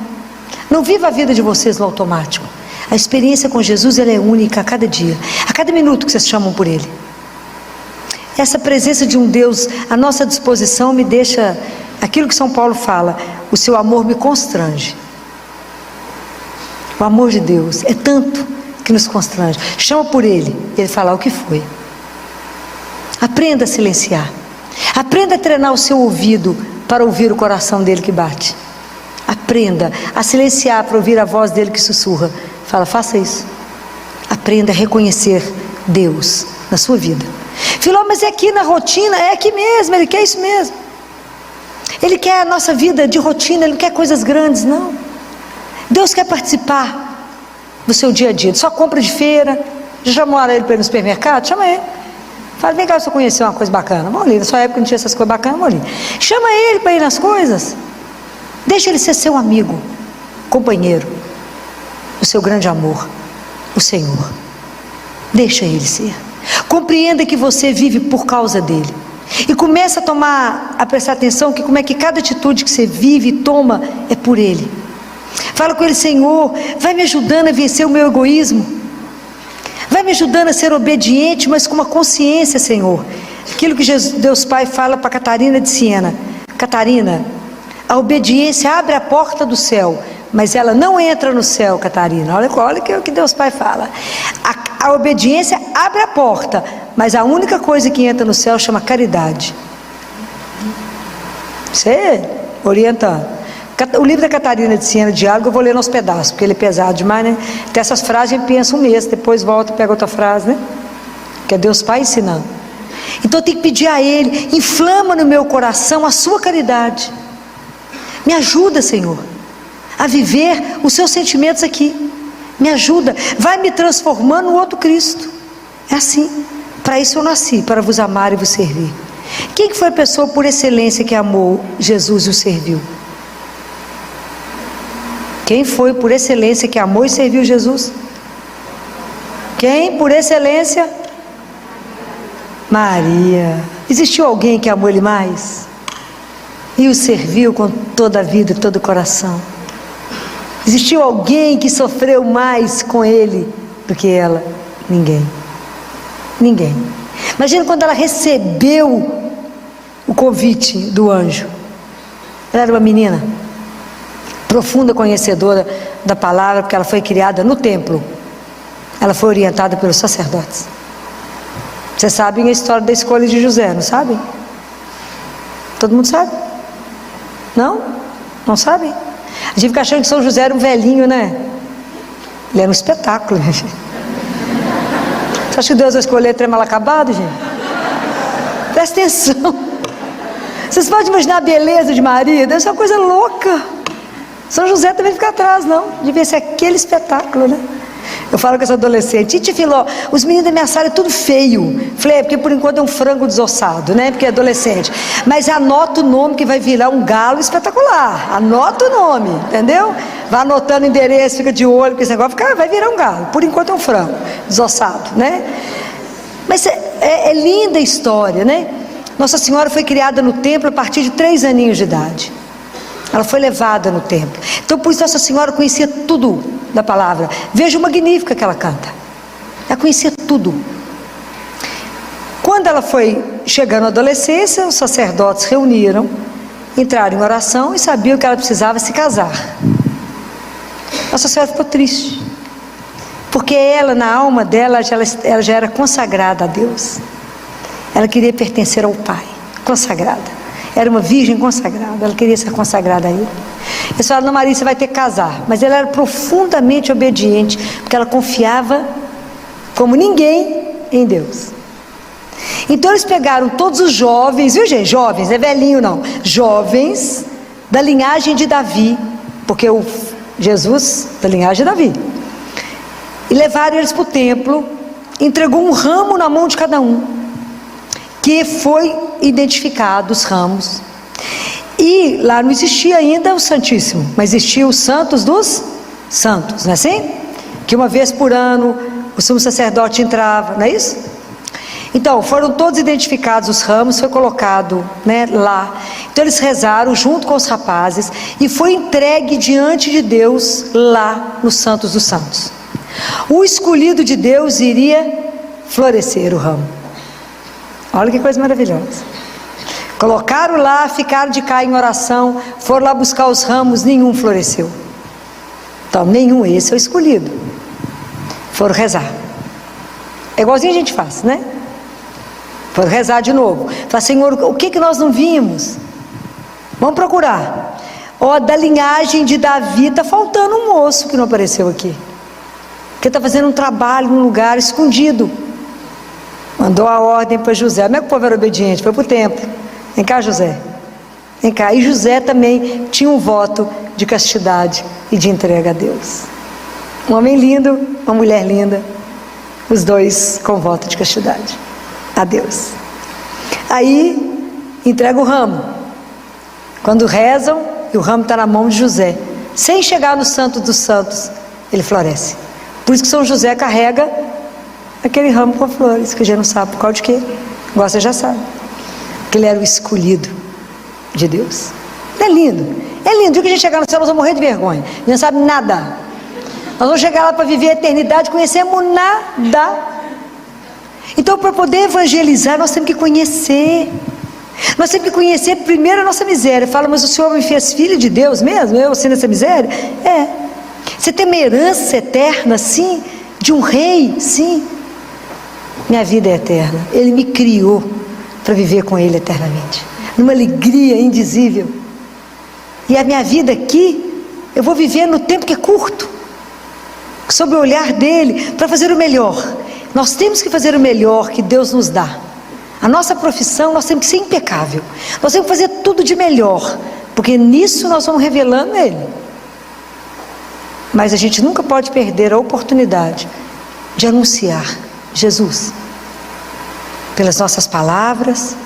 não viva a vida de vocês no automático. A experiência com Jesus, ela é única a cada dia, a cada minuto que vocês chamam por Ele. Essa presença de um Deus à nossa disposição me deixa, aquilo que São Paulo fala, o seu amor me constrange. O amor de Deus é tanto que nos constrange. Chama por Ele, Ele fala o que foi. Aprenda a silenciar. Aprenda a treinar o seu ouvido para ouvir o coração dele que bate. Aprenda a silenciar para ouvir a voz dele que sussurra. Fala, faça isso. Aprenda a reconhecer Deus na sua vida. Filó, mas é aqui na rotina, é aqui mesmo, Ele quer isso mesmo. Ele quer a nossa vida de rotina, Ele não quer coisas grandes, não. Deus quer participar do seu dia a dia, de sua compra de feira. Já chamou Ele para ir no supermercado? Chama Ele. Fala, vem cá, se eu conhecer uma coisa bacana. Vamos ali, na sua época não tinha essas coisas bacanas, vamos ali. Chama Ele para ir nas coisas. Deixa Ele ser seu amigo, companheiro, o seu grande amor, o Senhor. Deixa Ele ser. Compreenda que você vive por causa dele. E começa a prestar atenção que como é que cada atitude que você vive e toma é por Ele. Fala com Ele, Senhor, vai me ajudando a vencer o meu egoísmo. Vai me ajudando a ser obediente, mas com uma consciência, Senhor. Aquilo que Deus Pai fala para Catarina de Siena. Catarina, a obediência abre a porta do céu, mas ela não entra no céu, Catarina. Olha o que Deus Pai fala. A obediência abre a porta, mas a única coisa que entra no céu chama caridade. Você orienta. O livro da Catarina de Siena, Diálogo, eu vou ler nos pedaços, porque ele é pesado demais, né? Tem essas frases, a gente pensa um mês, depois volta e pega outra frase, né? Que é Deus Pai ensinando. Então eu tenho que pedir a Ele, inflama no meu coração a sua caridade. Me ajuda, Senhor, a viver os seus sentimentos aqui. Me ajuda, vai me transformando no outro Cristo. É assim. Para isso eu nasci, para vos amar e vos servir. Quem que foi a pessoa por excelência que amou Jesus e o serviu? Quem foi por excelência que amou e serviu Jesus? Quem por excelência? Maria. Existiu alguém que amou Ele mais? E o serviu com toda a vida e todo o coração? Existiu alguém que sofreu mais com Ele do que ela? Ninguém. Ninguém. Imagina quando ela recebeu o convite do anjo. Ela era uma menina profunda conhecedora da palavra, porque ela foi criada no templo. Ela foi orientada pelos sacerdotes. Vocês sabem a história da escolha de José, não sabem? Todo mundo sabe? Não? Não sabem? A gente fica achando que São José era um velhinho, né? Ele era um espetáculo, gente. Você acha que Deus vai escolher trem mal acabado, gente? Presta atenção. Vocês podem imaginar a beleza de Maria? Deve ser uma coisa louca. São José também fica atrás, não. Devia ser aquele espetáculo, né? Eu falo com essa adolescente, Titi Filó, os meninos da minha sala é tudo feio. Falei, porque por enquanto é um frango desossado, né? Porque é adolescente. Mas anota o nome que vai virar um galo espetacular. Anota o nome, entendeu? Vai anotando o endereço, fica de olho, porque esse negócio vai virar um galo. Por enquanto é um frango desossado, né? Mas é linda a história, né? Nossa Senhora foi criada no templo a partir de 3 aninhos de idade. Ela foi levada no templo. Então, por isso, Nossa Senhora conhecia tudo da palavra. Veja o Magnífica que ela canta. Ela conhecia tudo. Quando ela foi chegando à adolescência, os sacerdotes reuniram, entraram em oração e sabiam que ela precisava se casar. Nossa Senhora ficou triste, porque ela, na alma dela, ela já era consagrada a Deus. Ela queria pertencer ao Pai, consagrada. Era uma virgem consagrada, ela queria ser consagrada a Ele. Eles falaram: não, Maria, você vai ter que casar. Mas ela era profundamente obediente, porque ela confiava como ninguém em Deus. Então eles pegaram todos os jovens, viu gente? Jovens, não é velhinho não. Jovens da linhagem de Davi, porque o Jesus da linhagem de Davi. E levaram eles para o templo, entregou um ramo na mão de cada um, que foi identificado os ramos. E lá não existia ainda o Santíssimo, mas existia os Santos dos Santos, não é assim? Que uma vez por ano o sumo sacerdote entrava, não é isso? Então foram todos identificados os ramos, foi colocado, né, lá. Então eles rezaram junto com os rapazes e foi entregue diante de Deus lá nos Santos dos Santos. O escolhido de Deus iria florescer o ramo. Olha que coisa maravilhosa. Colocaram lá, ficaram de cá em oração, foram lá buscar os ramos, nenhum floresceu. Então, nenhum, esse é o escolhido. Foram rezar. É igualzinho a gente faz, né? Foram rezar de novo. Falaram: Senhor, o que nós não vimos? Vamos procurar. Ó, da linhagem de Davi, está faltando um moço que não apareceu aqui. Que está fazendo um trabalho num lugar escondido. Mandou a ordem para José. Como é que o povo era obediente? Foi para o templo. Vem cá, José. Vem cá. E José também tinha um voto de castidade e de entrega a Deus. Um homem lindo, uma mulher linda. Os dois com voto de castidade a Deus. Aí entrega o ramo. Quando rezam, e o ramo está na mão de José, sem chegar no Santo dos Santos, ele floresce. Por isso que São José carrega aquele ramo com flores, que a gente não sabe por causa de quê. Agora você já sabe que ele era o escolhido de Deus. É lindo. É lindo. O dia que a gente chegar no céu, nós vamos morrer de vergonha. A gente não sabe nada. Nós vamos chegar lá para viver a eternidade, conhecemos nada. Então, para poder evangelizar, nós temos que conhecer. Nós temos que conhecer primeiro a nossa miséria. Fala: mas o Senhor me fez filho de Deus mesmo? Eu assim nessa miséria? É. Você tem uma herança eterna, sim, de um rei, sim. Minha vida é eterna. Ele me criou para viver com Ele eternamente, numa alegria indizível. E a minha vida aqui, eu vou viver no tempo que é curto, sob o olhar dele, para fazer o melhor. Nós temos que fazer o melhor que Deus nos dá. A nossa profissão, nós temos que ser impecável. Nós temos que fazer tudo de melhor, porque nisso nós vamos revelando Ele. Mas a gente nunca pode perder a oportunidade de anunciar Jesus. Pelas nossas palavras,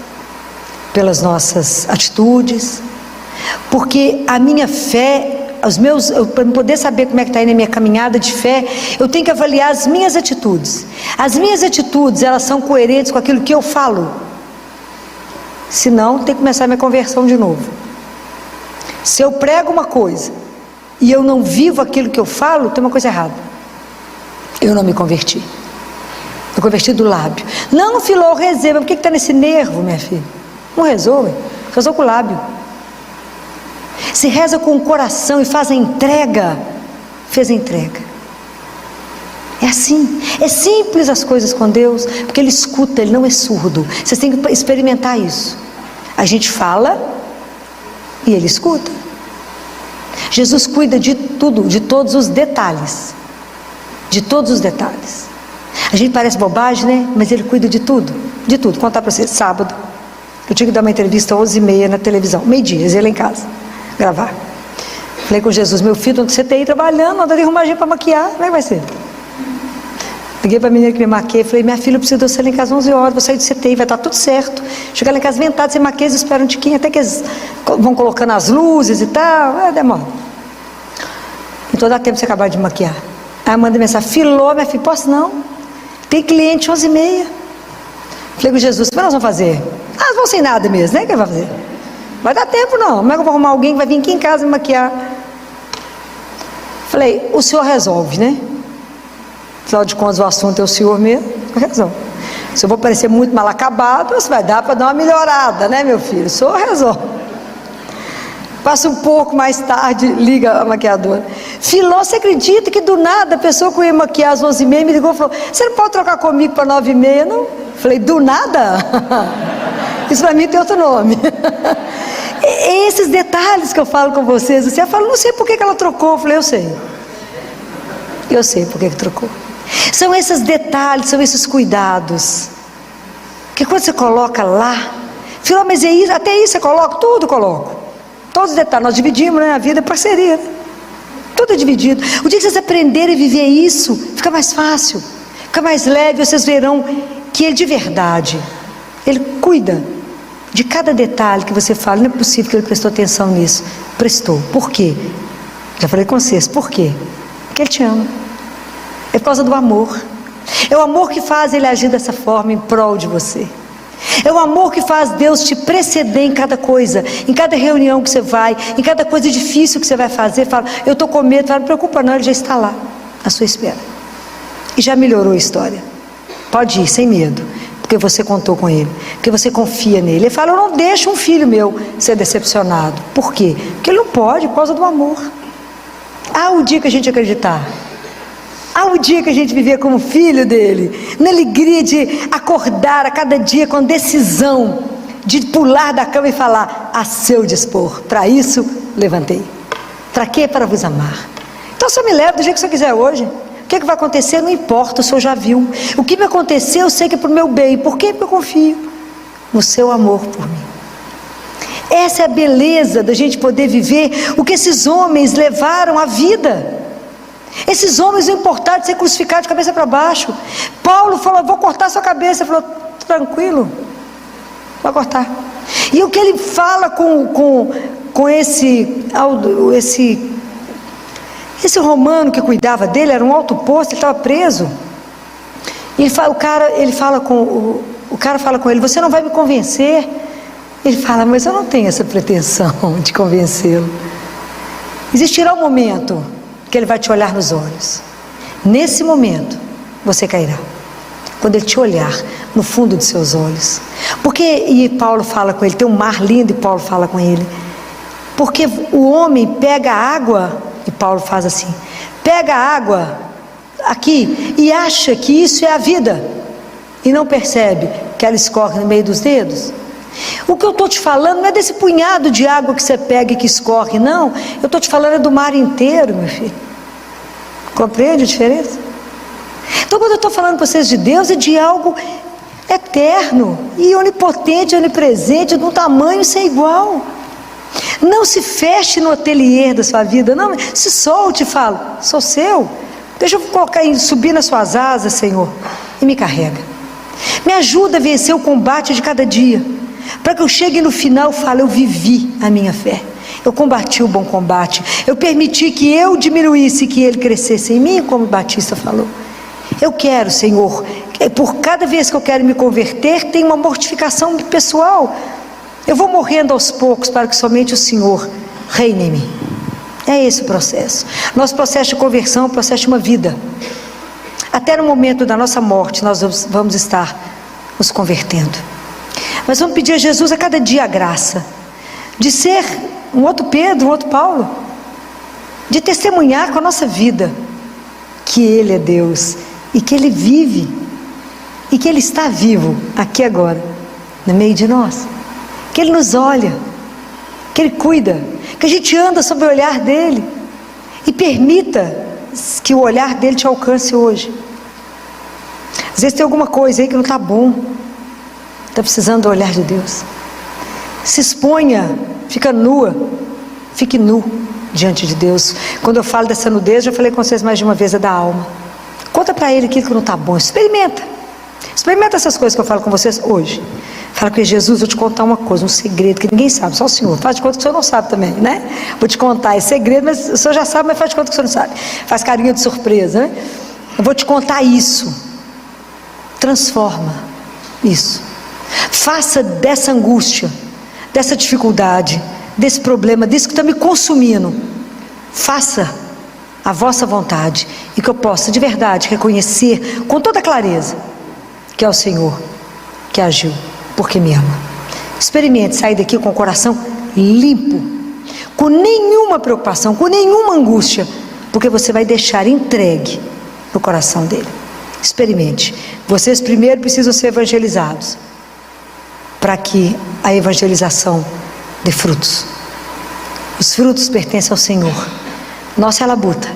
pelas nossas atitudes. Porque a minha fé, para poder saber como é que está aí na minha caminhada de fé, eu tenho que avaliar as minhas atitudes. As minhas atitudes, elas são coerentes com aquilo que eu falo. Senão, tem que começar a minha conversão de novo. Se eu prego uma coisa e eu não vivo aquilo que eu falo, tem uma coisa errada. Eu não me converti. Eu converti do lábio. Não, Filó, eu rezei. Mas por que está nesse nervo, minha filha? Não rezou, rezou com o lábio. Se reza com o coração e faz a entrega, fez a entrega. É assim, é simples as coisas com Deus, porque Ele escuta, Ele não é surdo. Vocês têm que experimentar isso. A gente fala e Ele escuta. Jesus cuida de tudo, de todos os detalhes. De todos os detalhes. A gente parece bobagem, né? Mas Ele cuida de tudo. De tudo. Vou contar para vocês, sábado, eu tinha que dar uma entrevista às 11h30 na televisão, meio-dia, eu ia lá em casa gravar. Falei com Jesus: meu filho, você tem aí trabalhando, anda de arrumadinha para maquiar, como é que vai ser? Liguei para a menina que me maquei, falei: minha filha, eu preciso de você lá em casa 11 horas, vou sair do CTI, vai estar tudo certo. Chegar lá em casa ventado, sem maquiagem, eles esperam um tiquinho, até que eles vão colocando as luzes e tal, demora. Então dá tempo de você acabar de maquiar. Aí eu mandei mensagem: Filó, minha filha, posso não? Tem cliente 11h30. Falei com Jesus, o que nós vamos fazer? Ah, vamos sem nada mesmo, né? O que vai fazer? Vai dar tempo não, como é que eu vou arrumar alguém que vai vir aqui em casa me maquiar? Falei, o senhor resolve, né? Afinal de contas o assunto é o senhor mesmo, resolve. Se eu vou parecer muito mal acabado, você vai dar para dar uma melhorada, né, meu filho? O senhor resolve. Passa um pouco mais tarde, liga a maquiadora. Filó, você acredita que do nada a pessoa que eu ia maquiar às 11h30 me ligou e falou, você não pode trocar comigo para 9h30, não? Falei, do nada? Isso para mim tem outro nome. Esses detalhes que eu falo com vocês, você fala, não sei por que ela trocou. Eu falei, eu sei por que trocou. São esses detalhes, são esses cuidados, que quando você coloca lá, Filó, mas é isso, até isso você coloca? Tudo coloco. Todos os detalhes, nós dividimos, né? A vida é parceria, né? Tudo é dividido. O dia que vocês aprenderem a viver isso, fica mais fácil, fica mais leve, vocês verão que Ele de verdade, Ele cuida de cada detalhe que você fala. Não é possível que Ele prestou atenção nisso. Prestou. Por quê? Já falei com vocês, por quê? Porque Ele te ama. É por causa do amor. É o amor que faz Ele agir dessa forma em prol de você. É o amor que faz Deus te preceder em cada coisa, em cada reunião que você vai, em cada coisa difícil que você vai fazer. Fala, eu estou com medo. Fala, não preocupa não, Ele já está lá, à sua espera. E já melhorou a história. Pode ir, sem medo, porque você contou com Ele, porque você confia nele. Ele fala, eu não deixo um filho meu ser decepcionado. Por quê? Porque Ele não pode, por causa do amor. Há o dia que a gente acreditar, há o dia que a gente viver como filho dele, na alegria de acordar a cada dia com decisão de pular da cama e falar, a seu dispor, para isso levantei. Para quê? Para vos amar. Então só me leva do jeito que você quiser hoje. O que vai acontecer? Não importa, o Senhor já viu. O que me acontecer, eu sei que é para o meu bem. Por quê? Porque eu confio no seu amor por mim. Essa é a beleza da gente poder viver o que esses homens levaram à vida. Esses homens não importaram de ser crucificados de cabeça para baixo. Paulo falou, vou cortar sua cabeça. Ele falou, tranquilo, vai cortar. E o que ele fala com esse romano que cuidava dele, era um alto posto, ele estava preso. E o cara fala com ele, você não vai me convencer? Ele fala, mas eu não tenho essa pretensão de convencê-lo. Existirá um momento que Ele vai te olhar nos olhos. Nesse momento você cairá, quando Ele te olhar no fundo de seus olhos. E Paulo fala com ele, tem um mar lindo e Paulo fala com ele, porque o homem pega a água, e Paulo faz assim, pega a água aqui e acha que isso é a vida, e não percebe que ela escorre no meio dos dedos. O que eu estou te falando não é desse punhado de água que você pega e que escorre, não. Eu estou te falando do mar inteiro, meu filho. Compreende a diferença? Então quando eu estou falando para vocês de Deus, é de algo eterno e onipotente, onipresente, de um tamanho sem igual. Não se feche no ateliê da sua vida, não, se solte e fala, sou seu, deixa eu subir nas suas asas, Senhor, e me carrega. Me ajuda a vencer o combate de cada dia, para que eu chegue no final e fale, eu vivi a minha fé, eu combati o bom combate, eu permiti que eu diminuísse, que Ele crescesse em mim, como o Batista falou. Eu quero, Senhor, por cada vez que eu quero me converter, tem uma mortificação pessoal. Eu vou morrendo aos poucos para que somente o Senhor reine em mim. É esse o processo. Nosso processo de conversão é um processo de uma vida. Até no momento da nossa morte nós vamos estar nos convertendo. Mas vamos pedir a Jesus a cada dia a graça de ser um outro Pedro, um outro Paulo, de testemunhar com a nossa vida que Ele é Deus e que Ele vive e que Ele está vivo aqui agora, no meio de nós, que Ele nos olha, que Ele cuida, que a gente anda sob o olhar dEle e permita que o olhar dEle te alcance hoje. Às vezes tem alguma coisa aí que não está bom, está precisando do olhar de Deus. Se exponha, fica nua, fique nu diante de Deus. Quando eu falo dessa nudez, já falei com vocês mais de uma vez, é da alma. Conta para Ele aquilo que não está bom, experimenta essas coisas que eu falo com vocês hoje. Fala com Jesus, vou te contar uma coisa, um segredo que ninguém sabe, só o Senhor. Faz de conta que o Senhor não sabe também, né? Vou te contar esse segredo, mas o Senhor já sabe, mas faz de conta que o Senhor não sabe. Faz carinha de surpresa, né? Eu vou te contar isso. Transforma isso. Faça dessa angústia, dessa dificuldade, desse problema, disso que está me consumindo, faça a vossa vontade, e que eu possa de verdade reconhecer com toda clareza que é o Senhor que agiu, porque me ama. Experimente sair daqui com o coração limpo, com nenhuma preocupação, com nenhuma angústia, porque você vai deixar entregue no coração dele. Experimente. Vocês primeiro precisam ser evangelizados, para que a evangelização dê frutos. Os frutos pertencem ao Senhor. Nossa é a labuta,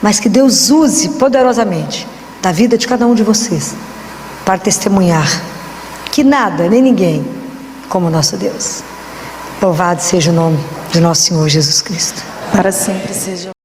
mas que Deus use poderosamente da vida de cada um de vocês para testemunhar que nada, nem ninguém como o nosso Deus. Louvado seja o nome de nosso Senhor Jesus Cristo. Para sempre seja